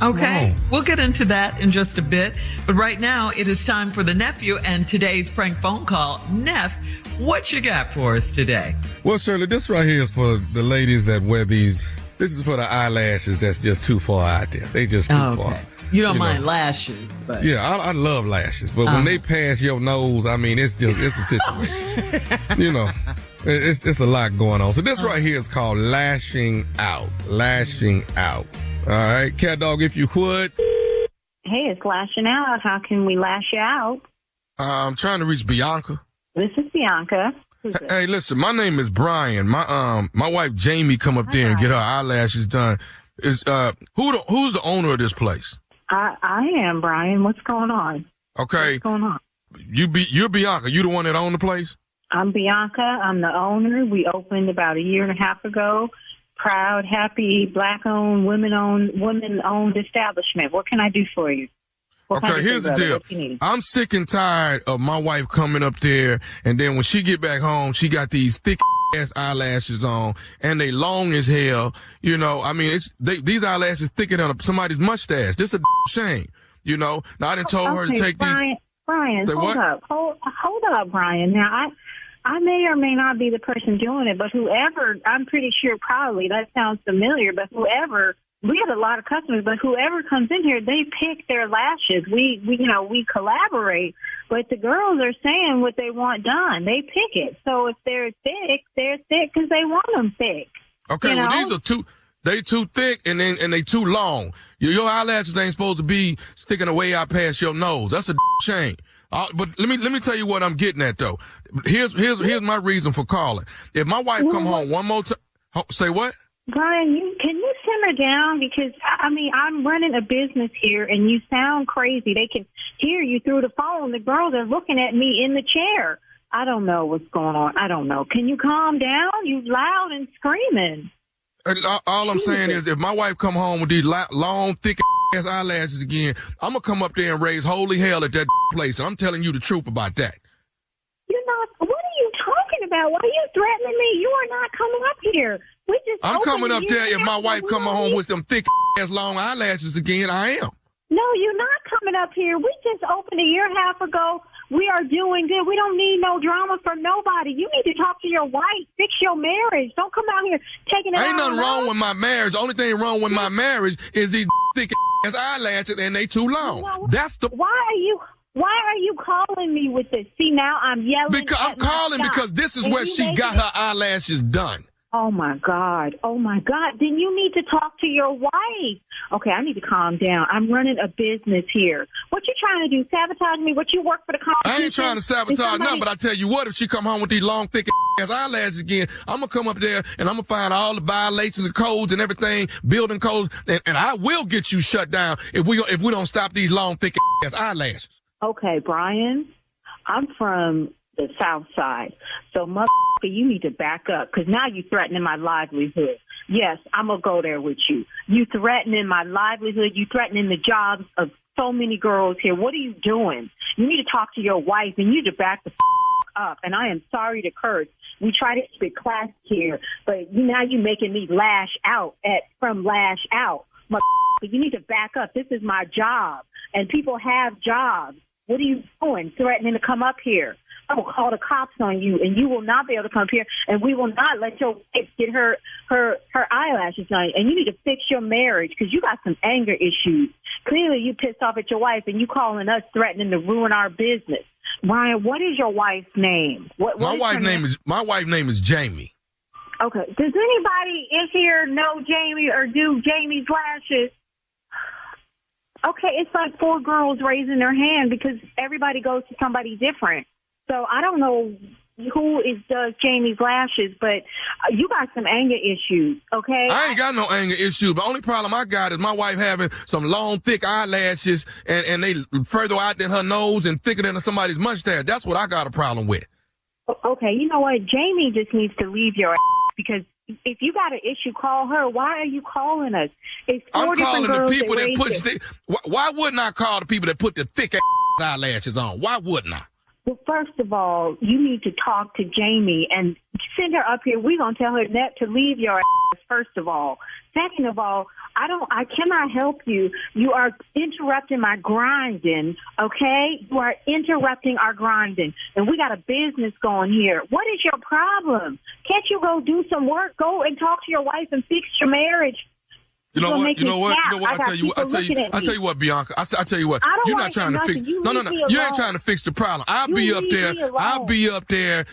Okay, We'll get into that in just a bit. But right now, it is time for the nephew and today's prank phone call. Neff, what you got for us today? Well, Shirley, this right here is for the ladies that wear these. This is for the eyelashes that's just too far out there. They just too far. You don't mind lashes, but yeah, I love lashes, but when they pass your nose, I mean, it's a situation. It's a lot going on. So this right here is called lashing out. Lashing out. All right, Cat Dog, if you would. Hey, it's lashing out. How can we lash you out? I'm trying to reach Bianca. This is Bianca. Hey, listen, my name is Brian. My wife Jamie come up there and get her eyelashes done. Who's the owner of this place? I am, Brian. What's going on? Okay. What's going on? You're Bianca. You the one that owned the place? I'm Bianca. I'm the owner. We opened about 1.5 years ago. Proud, happy, black-owned, women-owned establishment. What can I do for you? Okay, here's the deal. I'm sick and tired of my wife coming up there, and then when she get back home, she got these thick ass eyelashes on, and they long as hell. I mean, these eyelashes thicker than somebody's mustache. This is a shame. Now I done told her to take these. Brian, hold up, Brian. Now I may or may not be the person doing it, but whoever, I'm pretty sure probably that sounds familiar, but whoever. We have a lot of customers, but whoever comes in here, they pick their lashes. We collaborate, but the girls are saying what they want done. They pick it. So if they're thick because they want them thick. Okay, well these are they too thick and they too long. Your eyelashes ain't supposed to be sticking away out past your nose. That's a shame. But let me tell you what I'm getting at though. Here's my reason for calling. If my wife come home one more time, say what? Brian, can you send her down? Because, I mean, I'm running a business here, and you sound crazy. They can hear you through the phone. The girls are looking at me in the chair. I don't know what's going on. I don't know. Can you calm down? You loud and screaming. All I'm saying is if my wife come home with these long, thick ass eyelashes again, I'm going to come up there and raise holy hell at that place. I'm telling you the truth about that. You're not. What are you talking about? Why are you threatening me? You are not coming up here. I'm coming up there if my wife come home with them thick ass long eyelashes again. I am. No, you're not coming up here. We just opened a year and a half ago. We are doing good. We don't need no drama from nobody. You need to talk to your wife. Fix your marriage. Don't come out here taking it out. Ain't nothing wrong with my marriage. The only thing wrong with my marriage is these thick ass eyelashes and they too long. Why are you calling me with this? See, now I'm yelling. Because I'm calling because this is where she got her eyelashes done. Oh, my God. Oh, my God. Then you need to talk to your wife. Okay, I need to calm down. I'm running a business here. What you trying to do? Sabotage me? What you work for the company? I ain't trying to sabotage nothing, but I tell you what, if she come home with these long, thick ass eyelashes again, I'm going to come up there and I'm going to find all the violations of codes and everything, building codes, and I will get you shut down if we don't stop these long, thick ass eyelashes. Okay, Brian, I'm from the South Side. So, you need to back up because now you're threatening my livelihood. Yes, I'm going to go there with you. You threatening my livelihood. You threatening the jobs of so many girls here. What are you doing? You need to talk to your wife and you need to back the up. And I am sorry to curse. We try to keep it classy here, but now you're making me lash out. You need to back up. This is my job, and people have jobs. What are you doing? Threatening to come up here. I will call the cops on you, and you will not be able to come up here, and we will not let your wife get her eyelashes done. And you need to fix your marriage because you got some anger issues. Clearly, you pissed off at your wife, and you calling us threatening to ruin our business. Brian, what is your wife's name? My wife's name is Jamie. Okay. Does anybody in here know Jamie or do Jamie's lashes? Okay, it's like 4 girls raising their hand because everybody goes to somebody different. So I don't know who does Jamie's lashes, but you got some anger issues, okay? I ain't got no anger issue. The only problem I got is my wife having some long, thick eyelashes, and they further out than her nose and thicker than somebody's mustache. That's what I got a problem with. Okay, you know what? Jamie just needs to leave your ass because if you got an issue, call her. Why are you calling us? I'm calling the people that put why wouldn't I call the people that put the thick eyelashes on? Why wouldn't I? Well, first of all, you need to talk to Jamie and send her up here. We're going to tell her to leave your ass, first of all. Second of all, I cannot help you. You are interrupting my grinding, okay? You are interrupting our grinding. And we got a business going here. What is your problem? Can't you go do some work? Go and talk to your wife and fix your marriage. You know what? I tell you what, Bianca. I tell you what. You're not trying to fix. No. You ain't trying to fix the problem. I'll be up there,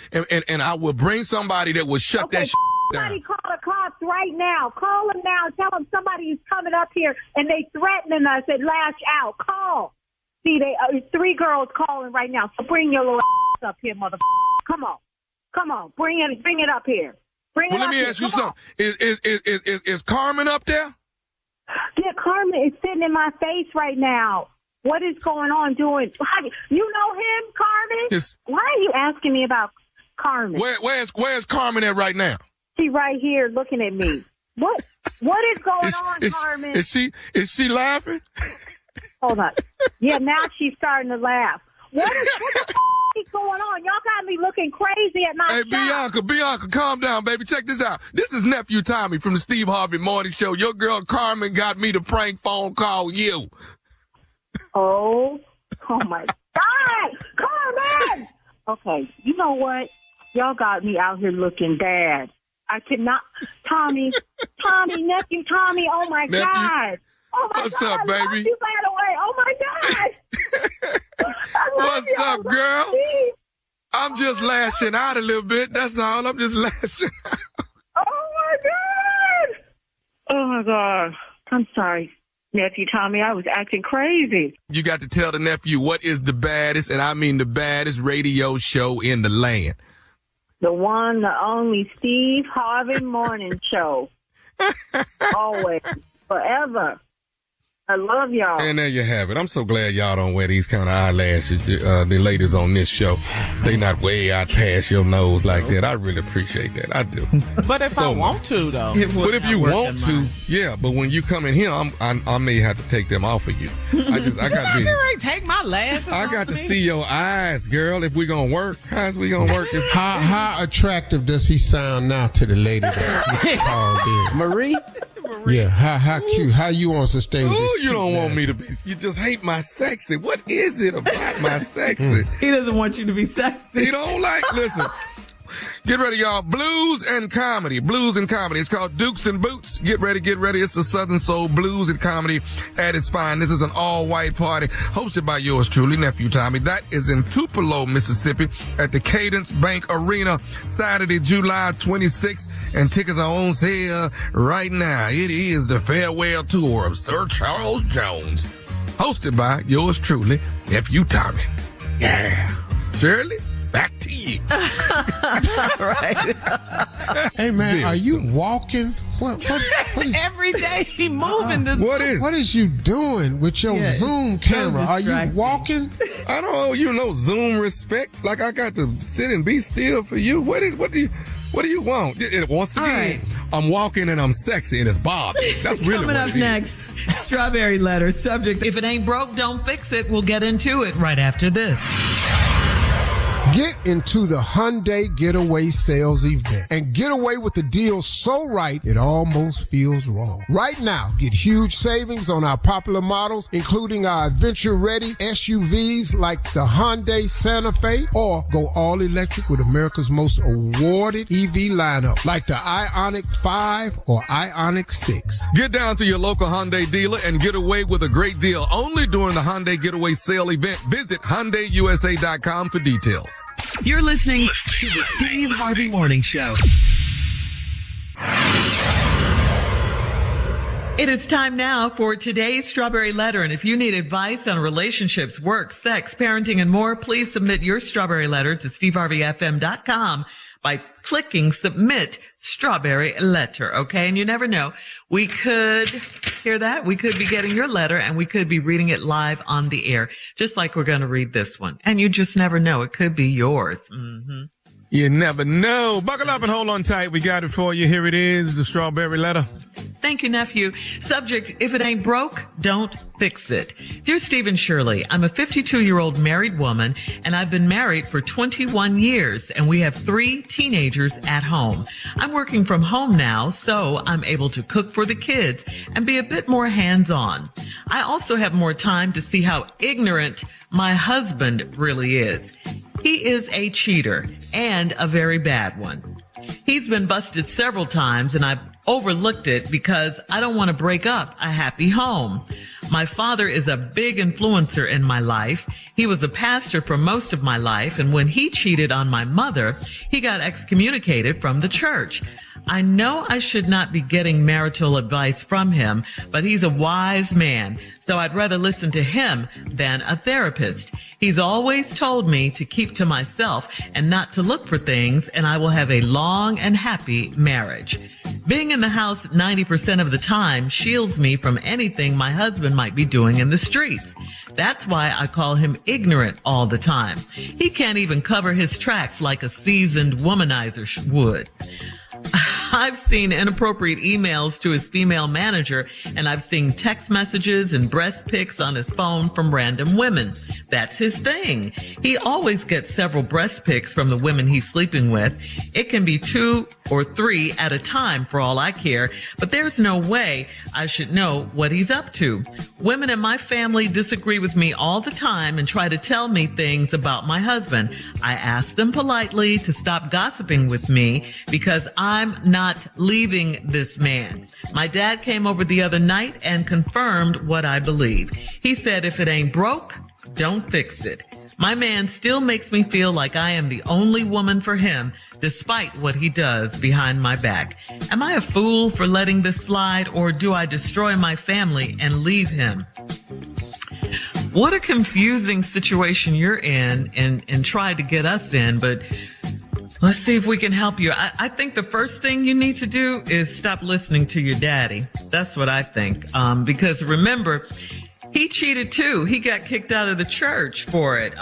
and I will bring somebody that will shut that shit down. Somebody call the cops right now. Call them now. Tell them somebody is coming up here and they threatening us and lash out. Call. See, 3 girls calling right now. So bring your little ass up here, motherfucker. Come on. Bring it up here. Let me ask you something. Is Carmen up there? Yeah, Carmen is sitting in my face right now. What is going on doing? You know him, Carmen? Why are you asking me about Carmen? Where's Carmen at right now? She right here looking at me. What is going on, Carmen? Is she laughing? Hold on. Yeah, now she's starting to laugh. What is going on? Y'all got me looking crazy at my Hey, Bianca, calm down, baby. Check this out. This is Nephew Tommy from the Steve Harvey Morning Show. Your girl Carmen got me to prank phone call you. Oh my God, Carmen! Okay, you know what? Y'all got me out here looking bad. I cannot. Tommy, nephew Tommy. Oh my God. Oh my What's God, up, baby? You by the way. Oh my God. What's up, girl? I'm just lashing out a little bit. That's all. I'm just lashing out. Oh my God. I'm sorry, nephew Tommy. I was acting crazy. You got to tell the nephew what is the baddest, and I mean the baddest radio show in the land. The one, the only Steve Harvey Morning Show. Always. Forever. I love y'all. And there you have it. I'm so glad y'all don't wear these kind of eyelashes, the ladies on this show. They not way out past your nose like that. I really appreciate that. I do. But if I want to, though. But if you want to, yeah. But when you come in here, I may have to take them off of you. I got to take my lashes. I got to see your eyes, girl. If we gonna work, how's we gonna work? How attractive does he sound now to the lady that called in? Marie? Yeah, how cute? How you want to stay with this? You don't want me to be. You just hate my sexy. What is it about my sexy? He doesn't want you to be sexy. He don't listen. Get ready, y'all. Blues and comedy. It's called Dukes and Boots. Get ready. It's the Southern Soul Blues and Comedy at its fine. This is an all-white party hosted by yours truly, Nephew Tommy. That is in Tupelo, Mississippi at the Cadence Bank Arena, Saturday, July 26th. And tickets are on sale right now. It is the farewell tour of Sir Charles Jones, hosted by yours truly, Nephew Tommy. Yeah. Shirley, back to you. Right. Hey, man, are you walking? What is, every day he moving this. What is you doing with your Zoom camera? Are you walking? I don't owe you no Zoom respect. Like I got to sit and be still for you. What do you want? Once again, I'm walking and I'm sexy and it's Bob. That's really coming up next. Strawberry letter subject: if it ain't broke, don't fix it. We'll get into it right after this. Get into the Hyundai Getaway Sales Event and get away with the deal so right it almost feels wrong. Right now, get huge savings on our popular models, including our adventure-ready SUVs like the Hyundai Santa Fe, or go all-electric with America's most awarded EV lineup like the Ioniq 5 or Ioniq 6. Get down to your local Hyundai dealer and get away with a great deal only during the Hyundai Getaway Sale Event. Visit HyundaiUSA.com for details. You're listening to the Steve Harvey Morning Show. It is time now for today's Strawberry Letter. And if you need advice on relationships, work, sex, parenting, and more, please submit your Strawberry Letter to SteveHarveyFM.com by clicking Submit Strawberry Letter. Okay. And you never know. We could hear that. We could be getting your letter and we could be reading it live on the air, just like we're going to read this one. And you just never know. It could be yours. Mm-hmm. You never know. Buckle up and hold on tight. We got it for you. Here it is, the Strawberry Letter. Thank you, nephew. Subject: if it ain't broke, don't fix it. Dear Steve and Shirley, I'm a 52-year-old married woman, and I've been married for 21 years, and we have 3 teenagers at home. I'm working from home now, so I'm able to cook for the kids and be a bit more hands-on. I also have more time to see how ignorant my husband really is. He is a cheater and a very bad one. He's been busted several times and I've overlooked it because I don't want to break up a happy home. My father is a big influencer in my life. He was a pastor for most of my life, and when he cheated on my mother, he got excommunicated from the church. I know I should not be getting marital advice from him, but he's a wise man, so I'd rather listen to him than a therapist. He's always told me to keep to myself and not to look for things, and I will have a long and happy marriage. Being in the house 90% of the time shields me from anything my husband might be doing in the streets. That's why I call him ignorant all the time. He can't even cover his tracks like a seasoned womanizer would. I've seen inappropriate emails to his female manager, and I've seen text messages and breast pics on his phone from random women. That's his thing. He always gets several breast pics from the women he's sleeping with. It can be 2 or 3 at a time for all I care, but there's no way I should know what he's up to. Women in my family disagree with me all the time and try to tell me things about my husband. I ask them politely to stop gossiping with me because I'm not leaving this man. My dad came over the other night and confirmed what I believe. He said, if it ain't broke, don't fix it. My man still makes me feel like I am the only woman for him, despite what he does behind my back. Am I a fool for letting this slide, or do I destroy my family and leave him? What a confusing situation you're in and try to get us in, but Let's see if we can help you. I think the first thing you need to do is stop listening to your daddy. That's what I think. Because remember, he cheated too. He got kicked out of the church for it.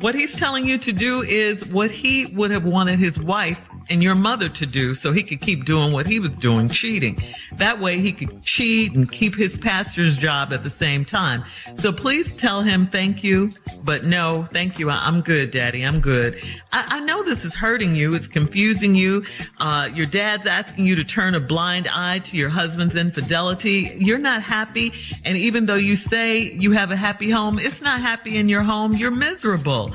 What he's telling you to do is what he would have wanted his wife and your mother to do so he could keep doing what he was doing, cheating. That way he could cheat and keep his pastor's job at the same time. So please tell him thank you, but no, thank you. I'm good, Daddy. I'm good. I know this is hurting you. It's confusing you. Your dad's asking you to turn a blind eye to your husband's infidelity. You're not happy. And even though you say you have a happy home, it's not happy in your home. You're miserable.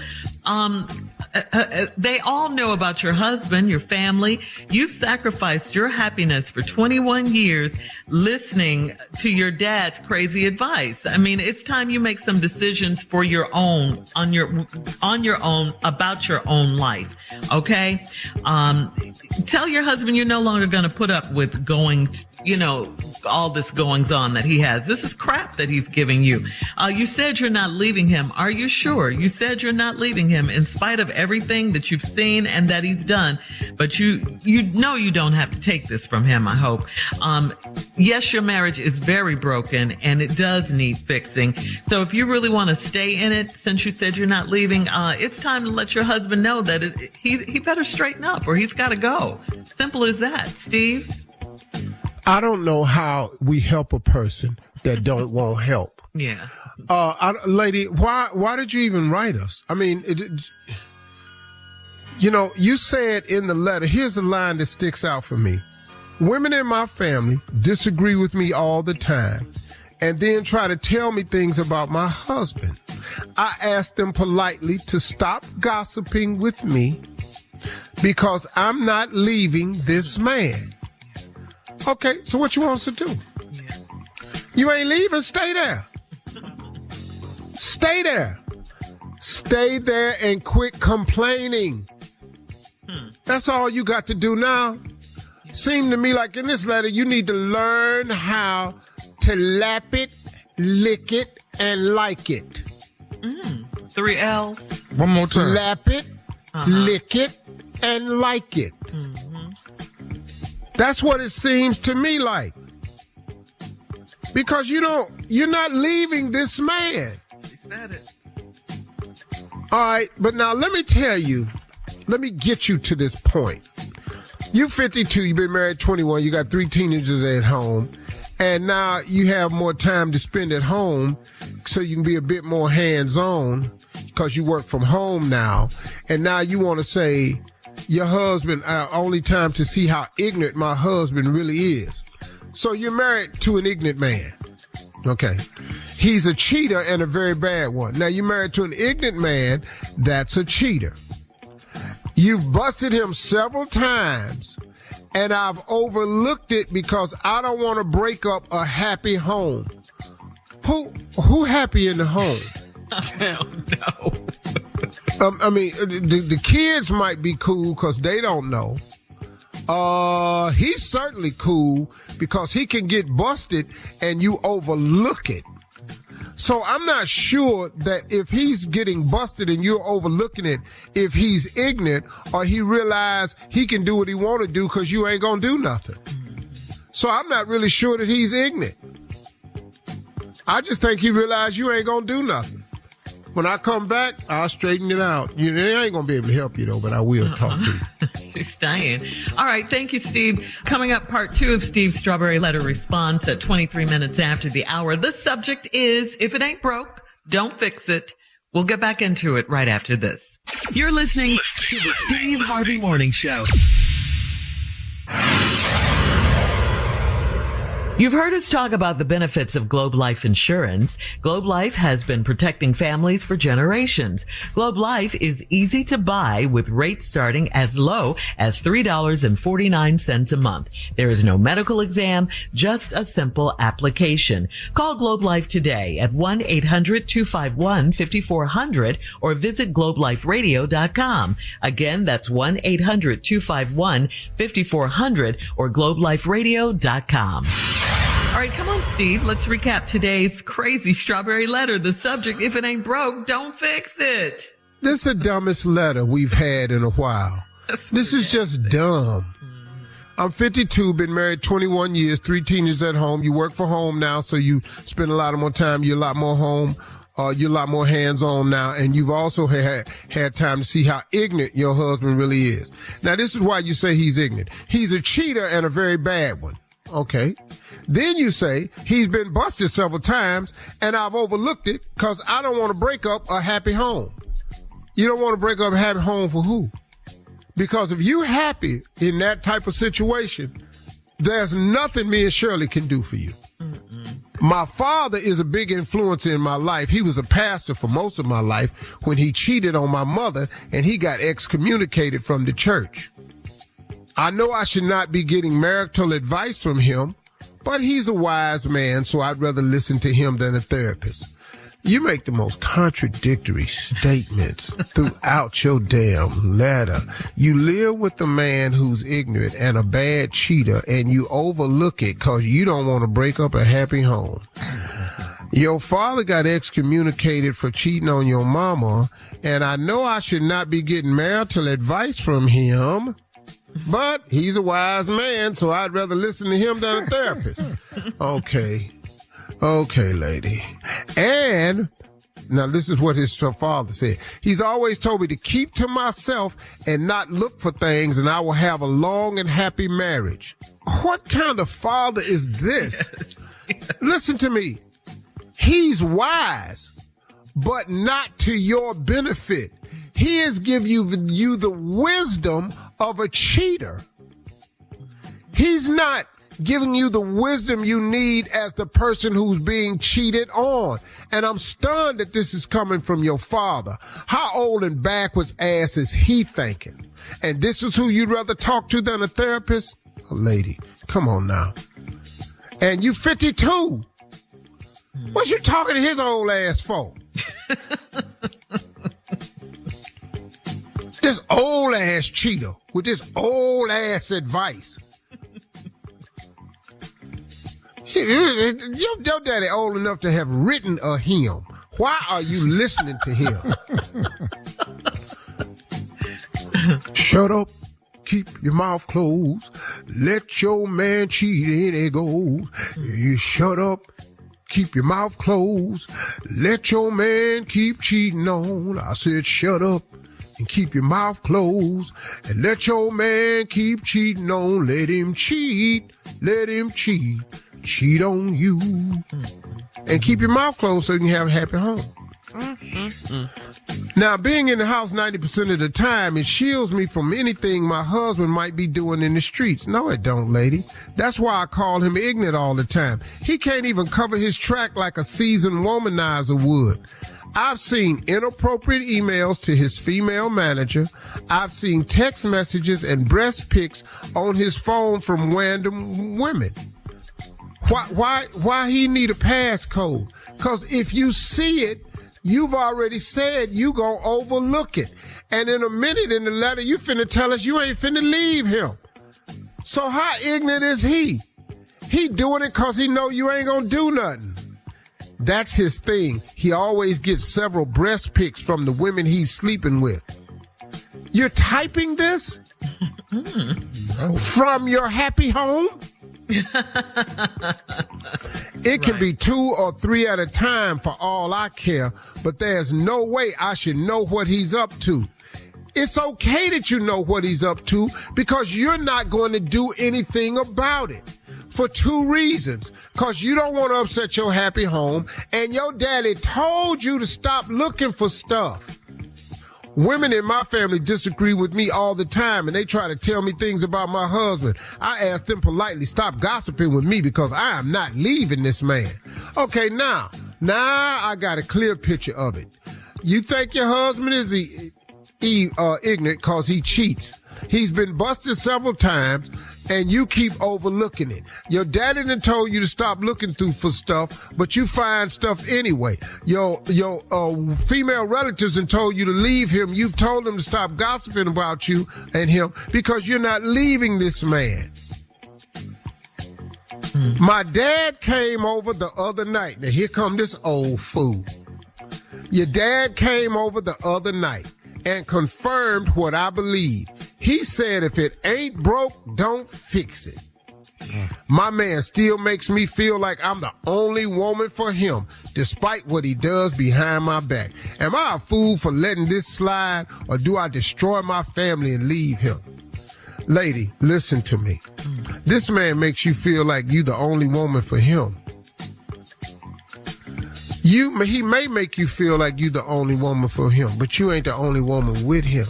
They all know about your husband, your family. You've sacrificed your happiness for 21 years listening to your dad's crazy advice. I mean, it's time you make some decisions for your own, on your own, about your own life. Okay? Tell your husband you're no longer going to put up with all this goings on that he has. This is crap that he's giving you. You said you're not leaving him. Are you sure? You said you're not leaving him in spite of everything that you've seen and that he's done. But you know you don't have to take this from him, I hope. Yes, your marriage is very broken and it does need fixing. So if you really want to stay in it, since you said you're not leaving, it's time to let your husband know that he better straighten up or he's got to go. Simple as that. Steve? I don't know how we help a person that don't want help. Yeah. Lady, why did you even write us? I mean, you said in the letter, here's a line that sticks out for me. Women in my family disagree with me all the time and then try to tell me things about my husband. I asked them politely to stop gossiping with me because I'm not leaving this man. Okay, so what you want us to do? You ain't leaving, stay there. Stay there. Stay there and quit complaining. That's all you got to do now. Seemed to me like in this letter, you need to learn how to lap it, lick it, and like it. 3 L's. One more time. Lap it, lick it, and like it. That's what it seems to me like. Because you're not leaving this man. She said it. All right, but now let me get you to this point. You 52, you've been married 21, you got 3 teenagers at home, and now you have more time to spend at home so you can be a bit more hands-on because you work from home now, and now you want to say, your husband, only time to see how ignorant my husband really is. So you're married to an ignorant man. Okay. He's a cheater and a very bad one. Now you're married to an ignorant man that's a cheater. You've busted him several times and I've overlooked it because I don't want to break up a happy home. Who happy in the home? I don't know. The kids might be cool because they don't know. He's certainly cool because he can get busted and you overlook it. So I'm not sure that if he's getting busted and you're overlooking it, if he's ignorant or he realized he can do what he want to do because you ain't going to do nothing. So I'm not really sure that he's ignorant. I just think he realized you ain't going to do nothing. When I come back, I'll straighten it out. I ain't going to be able to help you, though, but I will talk to you. She's staying. All right. Thank you, Steve. Coming up, part 2 of Steve's Strawberry Letter response at 23 minutes after the hour. The subject is, if it ain't broke, don't fix it. We'll get back into it right after this. You're listening to the Steve Harvey Morning Show. You've heard us talk about the benefits of Globe Life Insurance. Globe Life has been protecting families for generations. Globe Life is easy to buy with rates starting as low as $3.49 a month. There is no medical exam, just a simple application. Call Globe Life today at 1-800-251-5400 or visit globeliferadio.com. Again, that's 1-800-251-5400 or globeliferadio.com. All right, come on, Steve. Let's recap today's crazy strawberry letter. The subject, if it ain't broke, don't fix it. This is the dumbest letter we've had in a while. This is just dumb. I'm 52, been married 21 years, 3 teenagers at home. You work from home now, so you spend a lot more time. You're a lot more home. You're a lot more hands-on now, and you've also had time to see how ignorant your husband really is. Now, this is why you say he's ignorant. He's a cheater and a very bad one. Okay. Then you say he's been busted several times, and I've overlooked it because I don't want to break up a happy home. You don't want to break up a happy home for who? Because if you happy in that type of situation, there's nothing me and Shirley can do for you. My father is a big influence in my life. He was a pastor for most of my life when he cheated on my mother and he got excommunicated from the church. I know I should not be getting marital advice from him, but he's a wise man, so I'd rather listen to him than a therapist. You make the most contradictory statements throughout your damn letter. You live with a man who's ignorant and a bad cheater, and you overlook it because you don't want to break up a happy home. Your father got excommunicated for cheating on your mama, and I know I should not be getting marital advice from him, but he's a wise man, so I'd rather listen to him than a therapist. Okay, lady. And now this is what his father said. He's always told me to keep to myself and not look for things, and I will have a long and happy marriage. What kind of father is this? Listen to me. He's wise, but not to your benefit. He has given you the wisdom of a cheater. He's not giving you the wisdom you need as the person who's being cheated on. And I'm stunned that this is coming from your father. How old and backwards ass is he thinking? And this is who you'd rather talk to than a therapist? A lady, come on now. And you 52. What you talking to his old ass for? This old ass cheater with this old ass advice. Your daddy old enough to have written a hymn. Why are you listening to him? Shut up. Keep your mouth closed. Let your man cheat and it goes. You shut up. Keep your mouth closed. Let your man keep cheating on. I said shut up and keep your mouth closed. And let your man keep cheating on. Let him cheat. Let him cheat. Cheat on you. And keep your mouth closed so you can have a happy home. Now, being in the house 90% of the time, it shields me from anything my husband might be doing in the streets. No, it don't, lady. That's why I call him ignorant all the time. He can't even cover his track like a seasoned womanizer would. I've seen inappropriate emails to his female manager. I've seen text messages and breast pics on his phone from random women. Why he need a passcode? Because if you see it, you've already said you gonna overlook it. And in a minute in the letter, you finna tell us you ain't finna leave him. So how ignorant is he? He doing it because he know you ain't gonna do nothing. That's his thing. He always gets several breast pics from the women he's sleeping with. You're typing this? From your happy home? It can be 2 or 3 at a time for all I care, but there's no way I should know what he's up to. It's okay that you know what he's up to because you're not going to do anything about it. For 2 reasons. Because you don't want to upset your happy home, and your daddy told you to stop looking for stuff. Women in my family disagree with me all the time, and they try to tell me things about my husband. I ask them politely, stop gossiping with me because I am not leaving this man. Okay, now I got a clear picture of it. You think your husband is ignorant because he cheats. He's been busted several times, and you keep overlooking it. Your daddy done told you to stop looking through for stuff, but you find stuff anyway. Your female relatives done told you to leave him. You've told them to stop gossiping about you and him because you're not leaving this man. My dad came over the other night. Now here come this old fool. Your dad came over the other night and confirmed what I believe. He said, if it ain't broke, don't fix it. My man still makes me feel like I'm the only woman for him, despite what he does behind my back. Am I a fool for letting this slide, or do I destroy my family and leave him? Lady, listen to me. This man makes you feel like you the only woman for him. He may make you feel like you the only woman for him, but you ain't the only woman with him.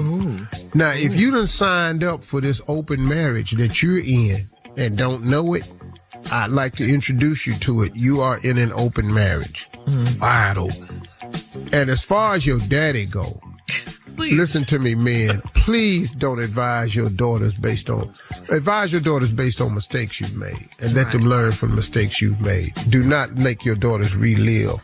Ooh. Now, if you done signed up for this open marriage that you're in and don't know it, I'd like to introduce you to it. You are in an open marriage. Wide open. And as far as your daddy go, listen to me, men. Please don't advise your daughters based on mistakes you've made, and let them learn from mistakes you've made. Do not make your daughters relive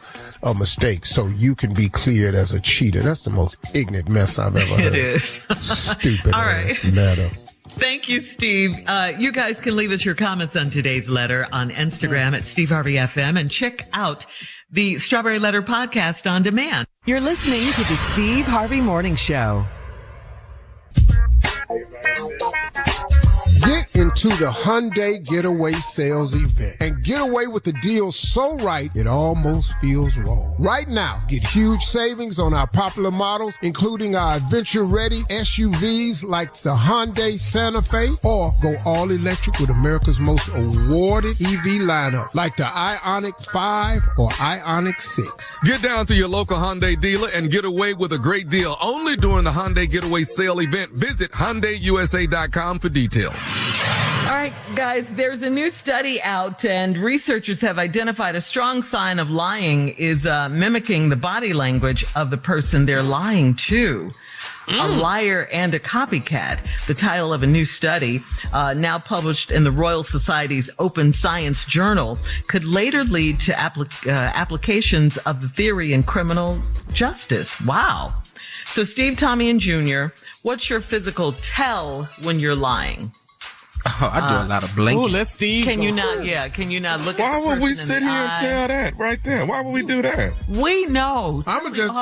a mistake so you can be cleared as a cheater. That's the most ignorant mess I've ever heard. It is. Stupid All ass right. letter. Thank you, Steve. You guys can leave us your comments on today's letter on Instagram at Steve Harvey FM, and check out the Strawberry Letter podcast on demand. You're listening to the Steve Harvey Morning Show. Get into the Hyundai Getaway Sales Event and get away with the deal so right it almost feels wrong. Right now, get huge savings on our popular models, including our adventure-ready SUVs like the Hyundai Santa Fe, or go all-electric with America's most awarded EV lineup like the Ioniq 5 or Ioniq 6. Get down to your local Hyundai dealer and get away with a great deal only during the Hyundai Getaway Sale Event. Visit HyundaiUSA.com for details. All right, guys, there's a new study out, and researchers have identified a strong sign of lying is mimicking the body language of the person they're lying to. A liar and a copycat, the title of a new study, now published in the Royal Society's Open Science Journal, could later lead to applications of the theory in criminal justice. Wow. So, Steve, Tommy, and Junior, what's your physical tell when you're lying? Oh, I do a lot of blinking. Ooh, let's Steve. Can you not look at the person Why would we in sit the here and eye? tell that right there? Why would we do that? We know. I'ma just,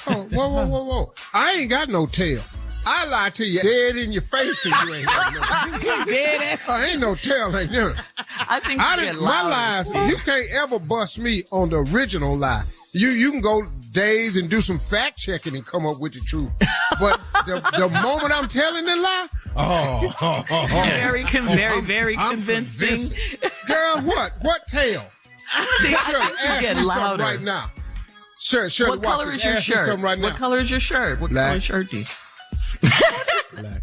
whoa. I ain't got no tail. I lie to you dead in your face and you ain't got no. Dead. I ain't no tail like that. I think you get my louder. lies, you can't ever bust me on the original lie. You can go days and do some fact checking and come up with the truth. But the moment I'm telling the lie, very convincing. Girl, what tail? See, Shirley, I think you ask get me louder. something right now. Shirley, What color is your ask me shirt? something right now. What color is your shirt? What Black. color shirt do you? Black.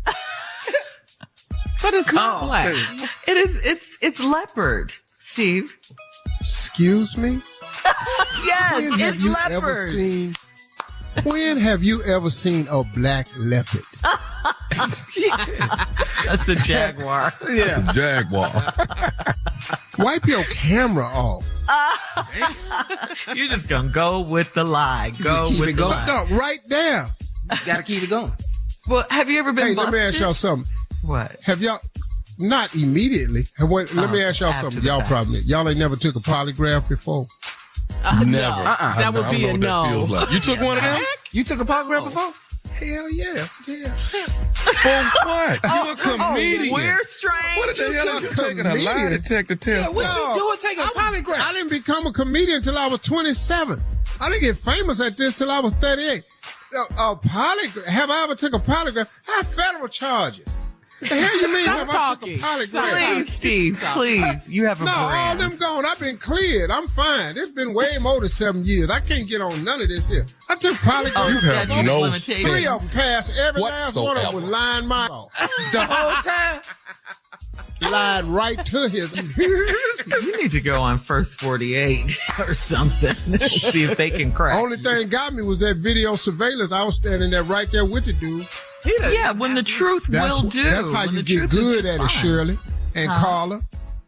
But it's not black. It is. It's leopard, Steve. Excuse me? Yes, When have it's you leopard. ever seen? When have you ever seen a black leopard? That's a jaguar. That's a jaguar. Wipe your camera off. You're just gonna go with the lie. Go keep with it the going. lie. No, right there. Gotta keep it going. Well, have you ever been Hey, busted? let me ask y'all something. What? Have y'all, not immediately, let me ask y'all after something. the Y'all fact. probably, y'all ain't never took a polygraph before? Never. That would be a no. That feels like. You took one of them? You took a polygraph before? Hell yeah. For what? You're a comedian. We're strange. What the hell are you taking a lie detector test? What you doing taking a polygraph? I didn't become a comedian until I was 27. I didn't get famous at this till I was 38. A polygraph? Have I ever took a polygraph? I have federal charges. The hell you mean Stop have talking. I took a polygraph? Please, Steve, please. You have a No, all brand. them gone. I've been cleared. I'm fine. It's been way more than 7 years. I can't get on none of this here. I took polygraph. Oh, You have statute of no limitations. 3 of them passed. Every last one of them was Whatsoever. lying my off. The whole time? Lied right to his. You need to go on First 48 or something. See if they can crack. Only thing got me was that video surveillance. I was standing there right there with the dude. Yeah, when the truth will do. That's how When you the get truth is good at it, fine. Shirley and Carla.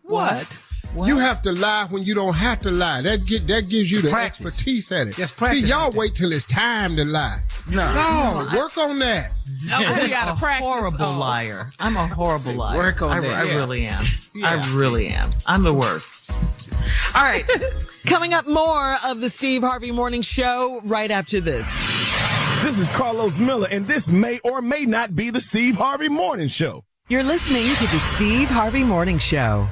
What? You have to lie when you don't have to lie. That gives you the Practice. expertise at it. Just practice See, y'all at that. wait till it's time to lie. No, work on that. You gotta practice. Horrible liar. I'm a horrible liar. Work on that. I Yeah. really am. I really am. I'm the worst. All right. Coming up, more of the Steve Harvey Morning Show right after this. This is Carlos Miller, and this may or may not be the Steve Harvey Morning Show. You're listening to the Steve Harvey Morning Show.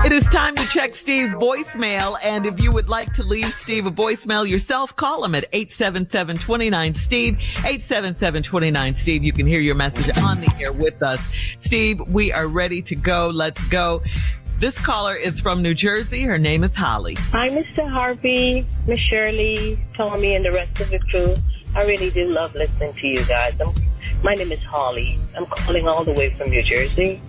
It is time to check Steve's voicemail, and if you would like to leave Steve a voicemail yourself, call him at 877-29-STEVE, 877-29-STEVE. You can hear your message on the air with us. Steve, we are ready to go. Let's go. This caller is from New Jersey. Her name is Holly. Hi, Mr. Harvey, Miss Shirley, Tommy, and the rest of the crew. I really do love listening to you guys. My name is Holly. I'm calling all the way from New Jersey.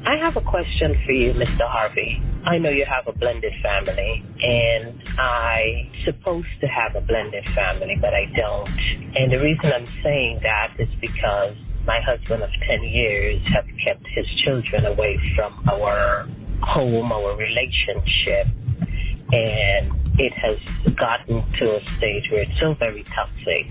I have a question for you, Mr. Harvey. I know you have a blended family, and I'm supposed to have a blended family, but I don't. And the reason I'm saying that is because my husband of 10 years have kept his children away from our home, our relationship, and it has gotten to a stage where it's so very toxic.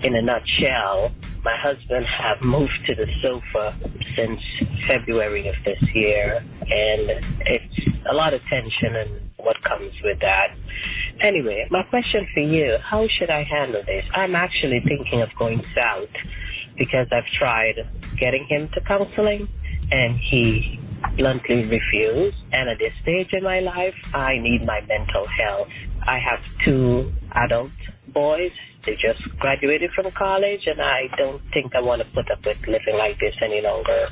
In a nutshell, my husband have moved to the sofa since February of this year, and it's a lot of tension and what comes with that. Anyway, my question for you, how should I handle this? I'm actually thinking of going south because I've tried getting him to counseling, and he bluntly refused. And at this stage in my life, I need my mental health. I have 2 adult boys. They just graduated from college, and I don't think I want to put up with living like this any longer.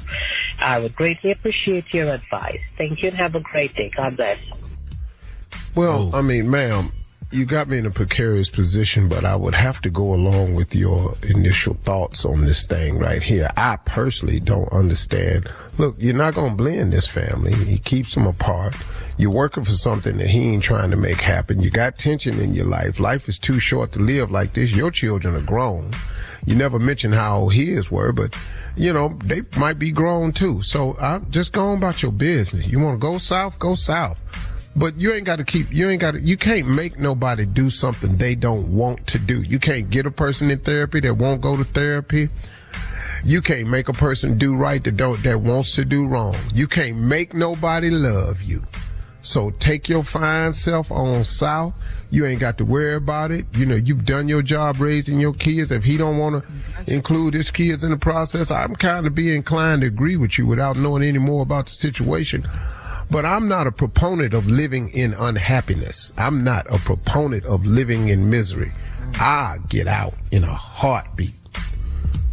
I would greatly appreciate your advice. Thank you and have a great day. God bless. Well, I mean, ma'am, you got me in a precarious position, but I would have to go along with your initial thoughts on this thing right here. I personally don't understand. Look, you're not going to blend this family. He keeps them apart. You're working for something that he ain't trying to make happen. You got tension in your life. Life is too short to live like this. Your children are grown. You never mentioned how old his were, but, you know, they might be grown too. So just go on about your business. You want to go south, go south. But you can't make nobody do something they don't want to do. You can't get a person in therapy that won't go to therapy. You can't make a person do right that wants to do wrong. You can't make nobody love you. So take your fine self on south. You ain't got to worry about it. You know, you've done your job raising your kids. If he don't want to include his kids in the process, I'm kind of be inclined to agree with you without knowing any more about the situation. But I'm not a proponent of living in unhappiness. I'm not a proponent of living in misery. I get out in a heartbeat.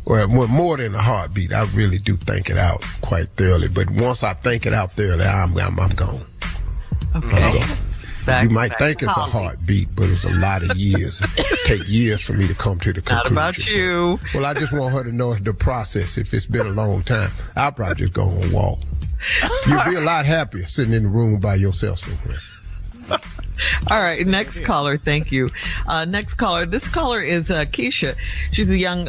Well, more than a heartbeat, I really do think it out quite thoroughly. But once I think it out thoroughly, I'm gone. Okay. You might think it's a heartbeat, but it's a lot of years. It take years for me to come to the conclusion. Not about you. Well, I just want her to know the process. If it's been a long time, I'll probably just go on a walk. You'll be a lot happier sitting in the room by yourself somewhere. All right, next caller. Thank you. Next caller. This caller is Keisha. She's a young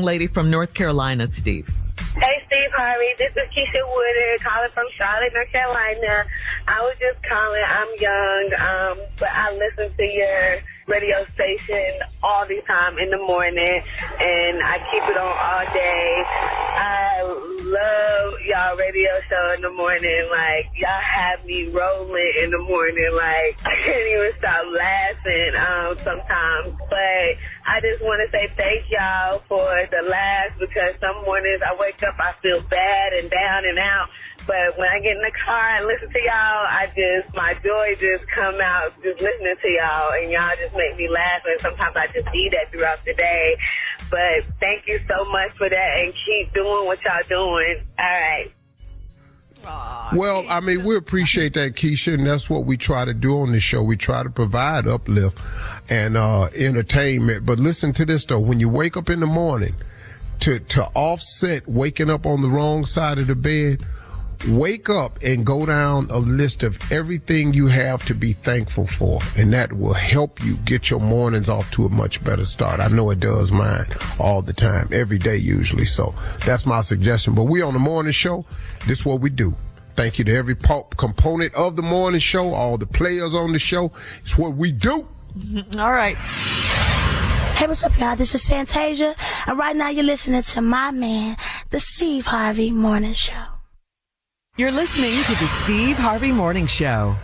lady from North Carolina, Steve. Hey, Steve Harvey. This is Keisha Woodard calling from Charlotte, North Carolina. I was just calling. I'm young, but I listen to your radio station all the time in the morning, and I keep it on all day. I love y'all radio show in the morning. Like, y'all have me rolling in the morning. Like, I can't even stop laughing sometimes. But I just want to say thank y'all for the laughs, because some mornings I wake up, I feel bad and down and out. But when I get in the car and listen to y'all, my joy just come out just listening to y'all, and y'all just make me laugh, and sometimes I just need that throughout the day. But thank you so much for that, and keep doing what y'all doing. All right. Well, I mean, we appreciate that, Keisha, and that's what we try to do on this show. We try to provide uplift and entertainment. But listen to this, though. When you wake up in the morning, to offset waking up on the wrong side of the bed, wake up and go down a list of everything you have to be thankful for, and that will help you get your mornings off to a much better start. I know it does mine all the time, every day usually. So that's my suggestion. But we on the morning show. This is what we do. Thank you to every component of the morning show, all the players on the show. It's what we do. All right. Hey, what's up, y'all? This is Fantasia, and right now you're listening to my man, the Steve Harvey Morning Show. You're listening to the Steve Harvey Morning Show.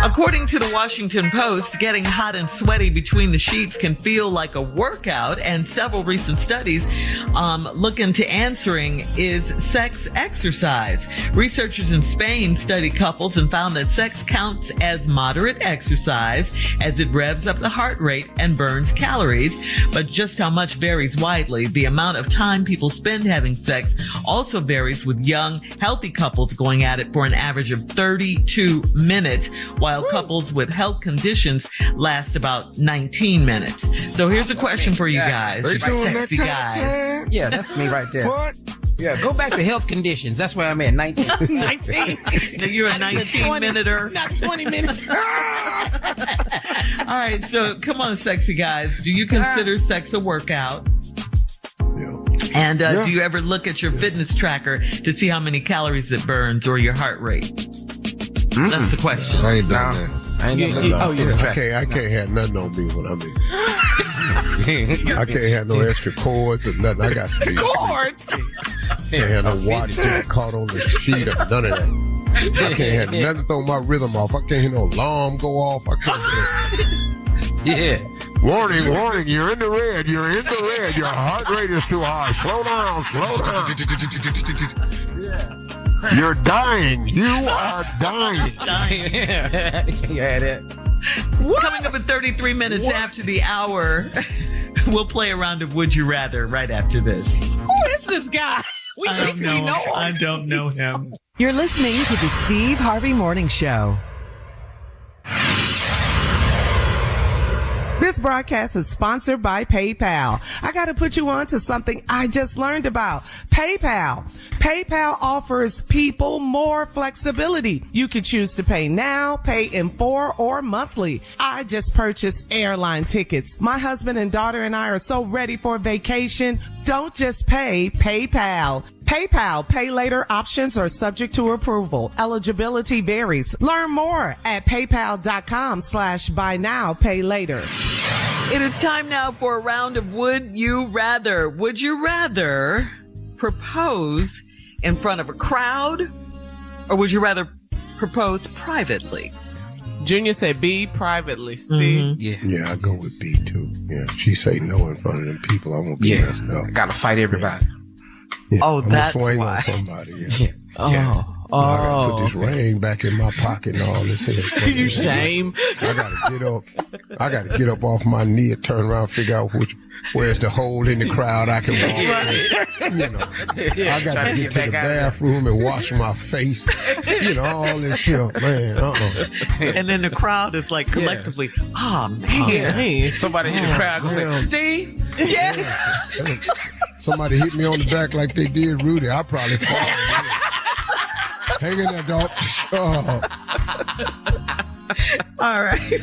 According to the Washington Post, getting hot and sweaty between the sheets can feel like a workout, and several recent studies look into answering is sex exercise. Researchers in Spain studied couples and found that sex counts as moderate exercise as it revs up the heart rate and burns calories, but just how much varies widely. The amount of time people spend having sex also varies, with young, healthy couples going at it for an average of 32 minutes, while couples with health conditions last about 19 minutes. So here's a question for you guys. Sexy guys. Yeah, that's me right there. What? Yeah, go back to health conditions. That's where I'm at, 19. 19. You're a 19-minuter. Not 20 minutes. All right, so come on, sexy guys. Do you consider sex a workout? Yeah. And do you ever look at your fitness tracker to see how many calories it burns or your heart rate? That's the question. I ain't done that. I ain't never I can't have nothing on me when I'm in. I can't have no extra cords or nothing. I got some cords. Can't have no watch getting caught on the sheet or none of that. I can't have nothing throw my rhythm off. I can't hear no alarm go off. I can't. Yeah. Warning, you're in the red. You're in the red. Your heart rate is too high. Slow down. You're dying. You are dying. Yeah, that. Coming up at 33 minutes after the hour, we'll play a round of Would You Rather right after this. Who is this guy? I don't know him. You're listening to the Steve Harvey Morning Show. This broadcast is sponsored by PayPal. I got to put you on to something I just learned about. PayPal. PayPal offers people more flexibility. You can choose to pay now, pay in full, or monthly. I just purchased airline tickets. My husband and daughter and I are so ready for vacation. Don't just pay, PayPal. PayPal pay later options are subject to approval. Eligibility varies. Learn more at paypal.com/buy now, pay later. It is time now for a round of Would You Rather. Would you rather propose in front of a crowd, or would you rather propose privately? Junior said B, privately. Steve? Yeah, I go with B too. Yeah, she say no in front of them people. I'm gonna be messed up. I gotta fight everybody. Yeah, Oh, I'm that's gonna swing why. on somebody. Yeah. I gotta put this ring back in my pocket and all this here. You shame. I gotta get up off my knee and turn around and figure out where's the hole in the crowd I can walk in. You know, I gotta get to the bathroom and wash my face. You know, all this shit, man. And then the crowd is like collectively, oh man. Somebody hit the crowd and say, Steve? Yeah. Somebody hit me on the back like they did Rudy. I probably fall. Hang in there, dog. Oh. All right.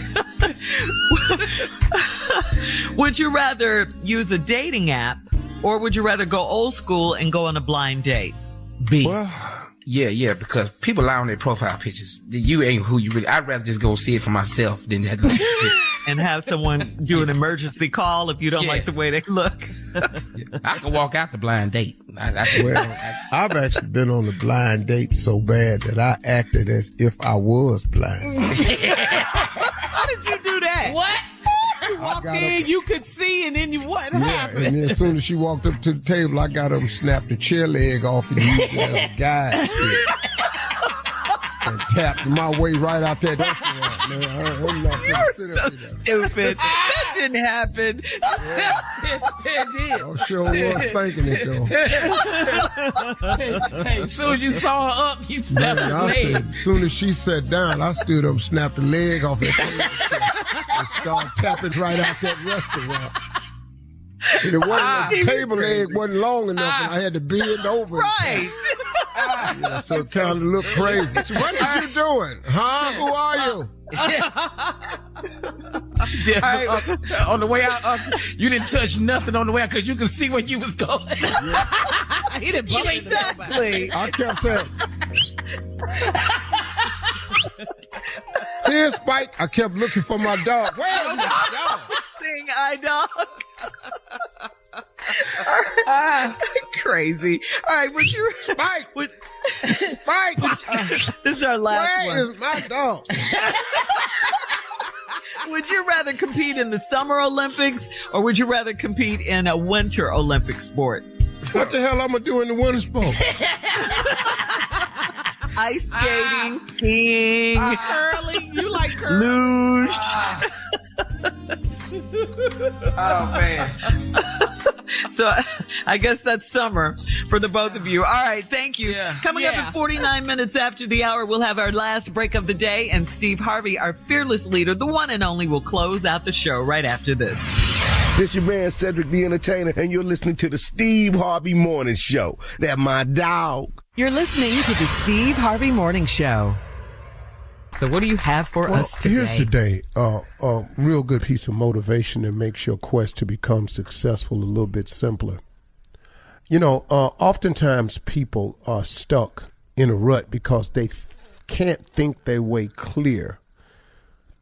Would you rather use a dating app, or would you rather go old school and go on a blind date? B. Well, yeah, because people lie on their profile pictures. You ain't who you really. I'd rather just go see it for myself than have to. And have someone do an emergency call if you don't like the way they look. I can walk out the blind date. I've actually been on a blind date so bad that I acted as if I was blind. How did you do that? What? You walked in, you could see, and then what happened? And then as soon as she walked up to the table, I got up and snapped the chair leg off and used it as a guide stick. And tapped my way right out that restaurant, man. I'm not going to sit up here. Stupid. That didn't happen. It did. I sure was thinking it, though. Hey, as soon as you saw her up, you snapped her leg. As soon as she sat down, I stood up and snapped the leg off that thing and started tapping right out that restaurant. And it wasn't the table leg wasn't long enough, and I had to bend over. Right. Yeah, so it kind of looked crazy. So what is you doing? Huh? Who are you? On the way out, you didn't touch nothing on the way out because you could see where you was going. Yeah. He didn't bump into nobody. I kept saying, here's Spike. I kept looking for my dog. Where's my dog? Sing I dog. Crazy. All right, would you? Spike. Mike! This is our last one. Where is my dog? Would you rather compete in the Summer Olympics or would you rather compete in a Winter Olympic sport? What the hell I'm going to do in the winter sport? Ice skating, skiing, curling. You like curling? luge. Oh, man. So I guess that's summer for the both of you. All right, thank you. Yeah. Coming up at 49 minutes after the hour, we'll have our last break of the day, and Steve Harvey, our fearless leader, the one and only, will close out the show right after this. This your man Cedric the Entertainer, and you're listening to the Steve Harvey Morning Show. That's my dog. You're listening to the Steve Harvey Morning Show. So what do you have for us today? Here's today a real good piece of motivation that makes your quest to become successful a little bit simpler. You know, oftentimes people are stuck in a rut because they can't think their way clear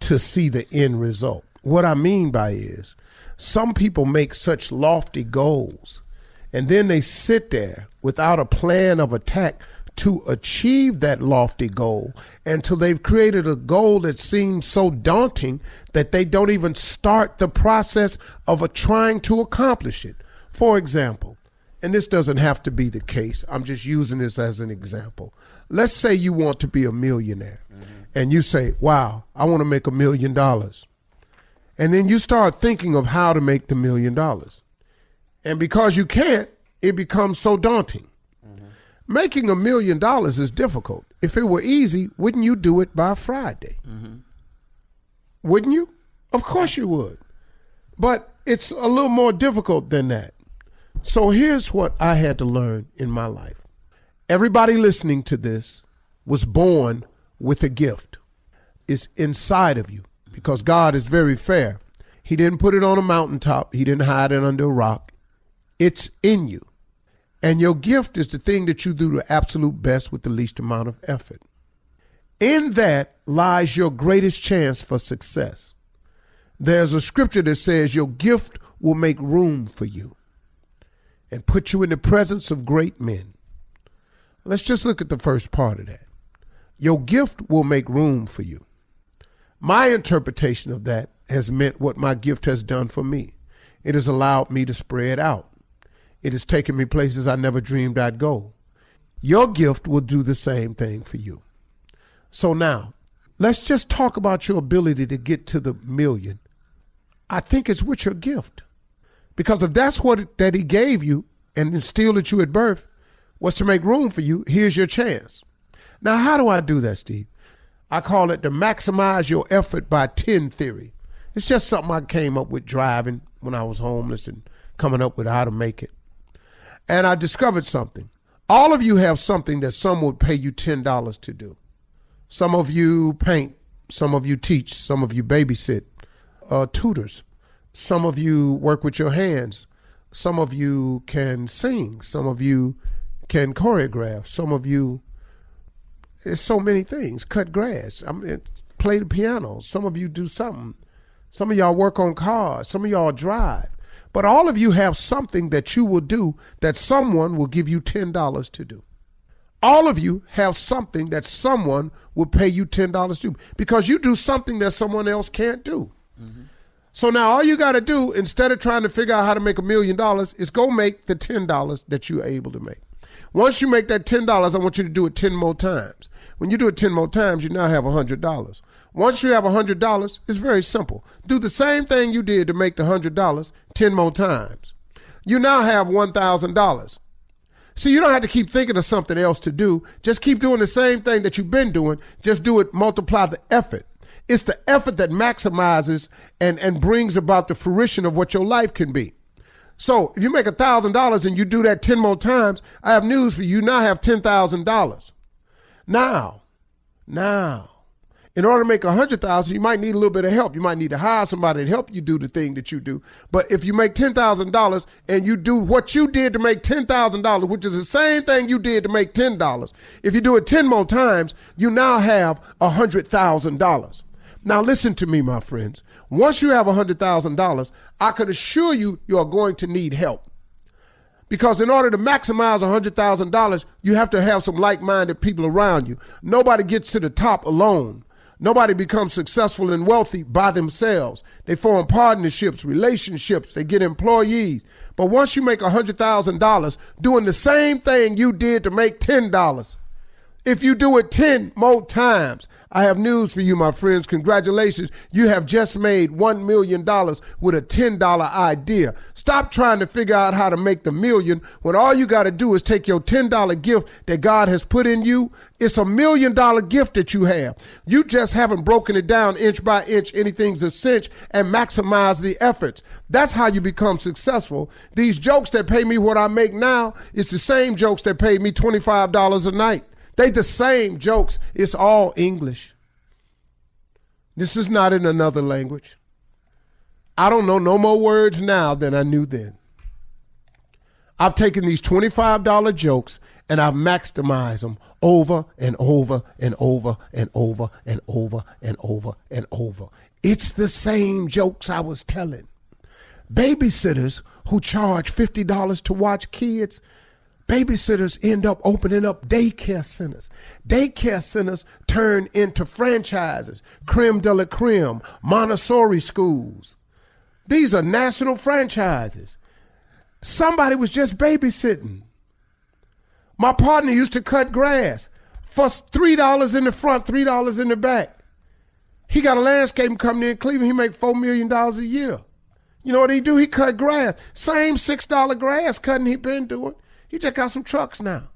to see the end result. What I mean by is some people make such lofty goals and then they sit there without a plan of attack to achieve that lofty goal until they've created a goal that seems so daunting that they don't even start the process of trying to accomplish it. For example, and this doesn't have to be the case, I'm just using this as an example. Let's say you want to be a millionaire and you say, wow, I want to make $1 million. And then you start thinking of how to make the $1 million. And because you can't, it becomes so daunting. Making $1 million is difficult. If it were easy, wouldn't you do it by Friday? Wouldn't you? Of course you would. But it's a little more difficult than that. So here's what I had to learn in my life. Everybody listening to this was born with a gift. It's inside of you because God is very fair. He didn't put it on a mountaintop. He didn't hide it under a rock. It's in you. And your gift is the thing that you do the absolute best with the least amount of effort. In that lies your greatest chance for success. There's a scripture that says your gift will make room for you and put you in the presence of great men. Let's just look at the first part of that. Your gift will make room for you. My interpretation of that has meant what my gift has done for me. It has allowed me to spread out. It has taken me places I never dreamed I'd go. Your gift will do the same thing for you. So now, let's just talk about your ability to get to the million. I think it's with your gift. Because if that's what that he gave you and instilled at you at birth was to make room for you, here's your chance. Now, how do I do that, Steve? I call it the maximize your effort by 10 theory. It's just something I came up with driving when I was homeless and coming up with how to make it. And I discovered something. All of you have something that someone would pay you $10 to do. Some of you paint, some of you teach, some of you babysit, tutors. Some of you work with your hands. Some of you can sing. Some of you can choreograph. Some of you, it's so many things. Cut grass, play the piano. Some of you do something. Some of y'all work on cars. Some of y'all drive. But all of you have something that you will do that someone will give you $10 to do. All of you have something that someone will pay you $10 to do because you do something that someone else can't do. So now all you got to do, instead of trying to figure out how to make $1 million, is go make the $10 that you're able to make. Once you make that $10, I want you to do it 10 more times. When you do it 10 more times, you now have $100. Once you have $100, it's very simple. Do the same thing you did to make the $100 10 more times. You now have $1,000. See, you don't have to keep thinking of something else to do. Just keep doing the same thing that you've been doing. Just do it, multiply the effort. It's the effort that maximizes and brings about the fruition of what your life can be. So if you make $1,000 and you do that 10 more times, I have news for you. You now have $10,000. Now, in order to make $100,000, you might need a little bit of help. You might need to hire somebody to help you do the thing that you do. But if you make $10,000 and you do what you did to make $10,000, which is the same thing you did to make $10, if you do it 10 more times, you now have $100,000. Now listen to me, my friends. Once you have $100,000, I can assure you, you are going to need help. Because in order to maximize $100,000, you have to have some like-minded people around you. Nobody gets to the top alone. Nobody becomes successful and wealthy by themselves. They form partnerships, relationships, they get employees. But once you make $100,000 doing the same thing you did to make $10, if you do it 10 more times, I have news for you, my friends. Congratulations. You have just made $1 million with a $10 idea. Stop trying to figure out how to make the million when all you got to do is take your $10 gift that God has put in you. It's $1 million gift that you have. You just haven't broken it down inch by inch. Anything's a cinch and maximize the efforts. That's how you become successful. These jokes that pay me what I make now, it's the same jokes that paid me $25 a night. They the same jokes. It's all English. This is not in another language. I don't know no more words now than I knew then. I've taken these $25 jokes and I've maximized them over and over and over and over and over and over and over. It's the same jokes I was telling. Babysitters who charge $50 to watch kids, babysitters end up opening up daycare centers. Daycare centers turn into franchises, creme de la creme, Montessori schools. These are national franchises. Somebody was just babysitting. My partner used to cut grass for $3 in the front, $3 in the back. He got a landscaping company in Cleveland. He make $4 million a year. You know what he do? He cut grass. Same $6 grass cutting he been doing. He just got some trucks now.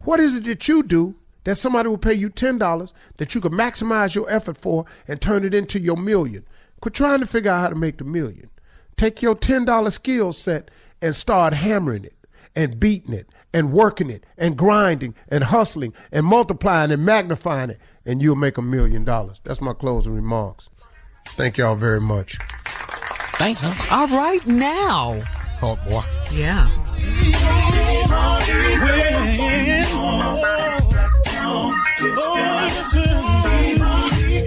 What is it that you do that somebody will pay you $10 that you can maximize your effort for and turn it into your million? Quit trying to figure out how to make the million. Take your $10 skill set and start hammering it and beating it and working it and grinding and hustling and multiplying and magnifying it, and you'll make $1 million. That's my closing remarks. Thank y'all very much. Thanks, huh? All right, now. Oh, boy. Yeah.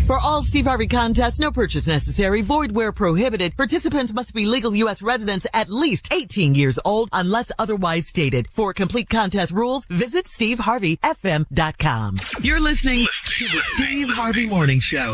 For all Steve Harvey contests, no purchase necessary, void where prohibited. Participants must be legal U.S. residents at least 18 years old unless otherwise stated. For complete contest rules, visit SteveHarveyFM.com. You're listening to the Steve Harvey Morning Show.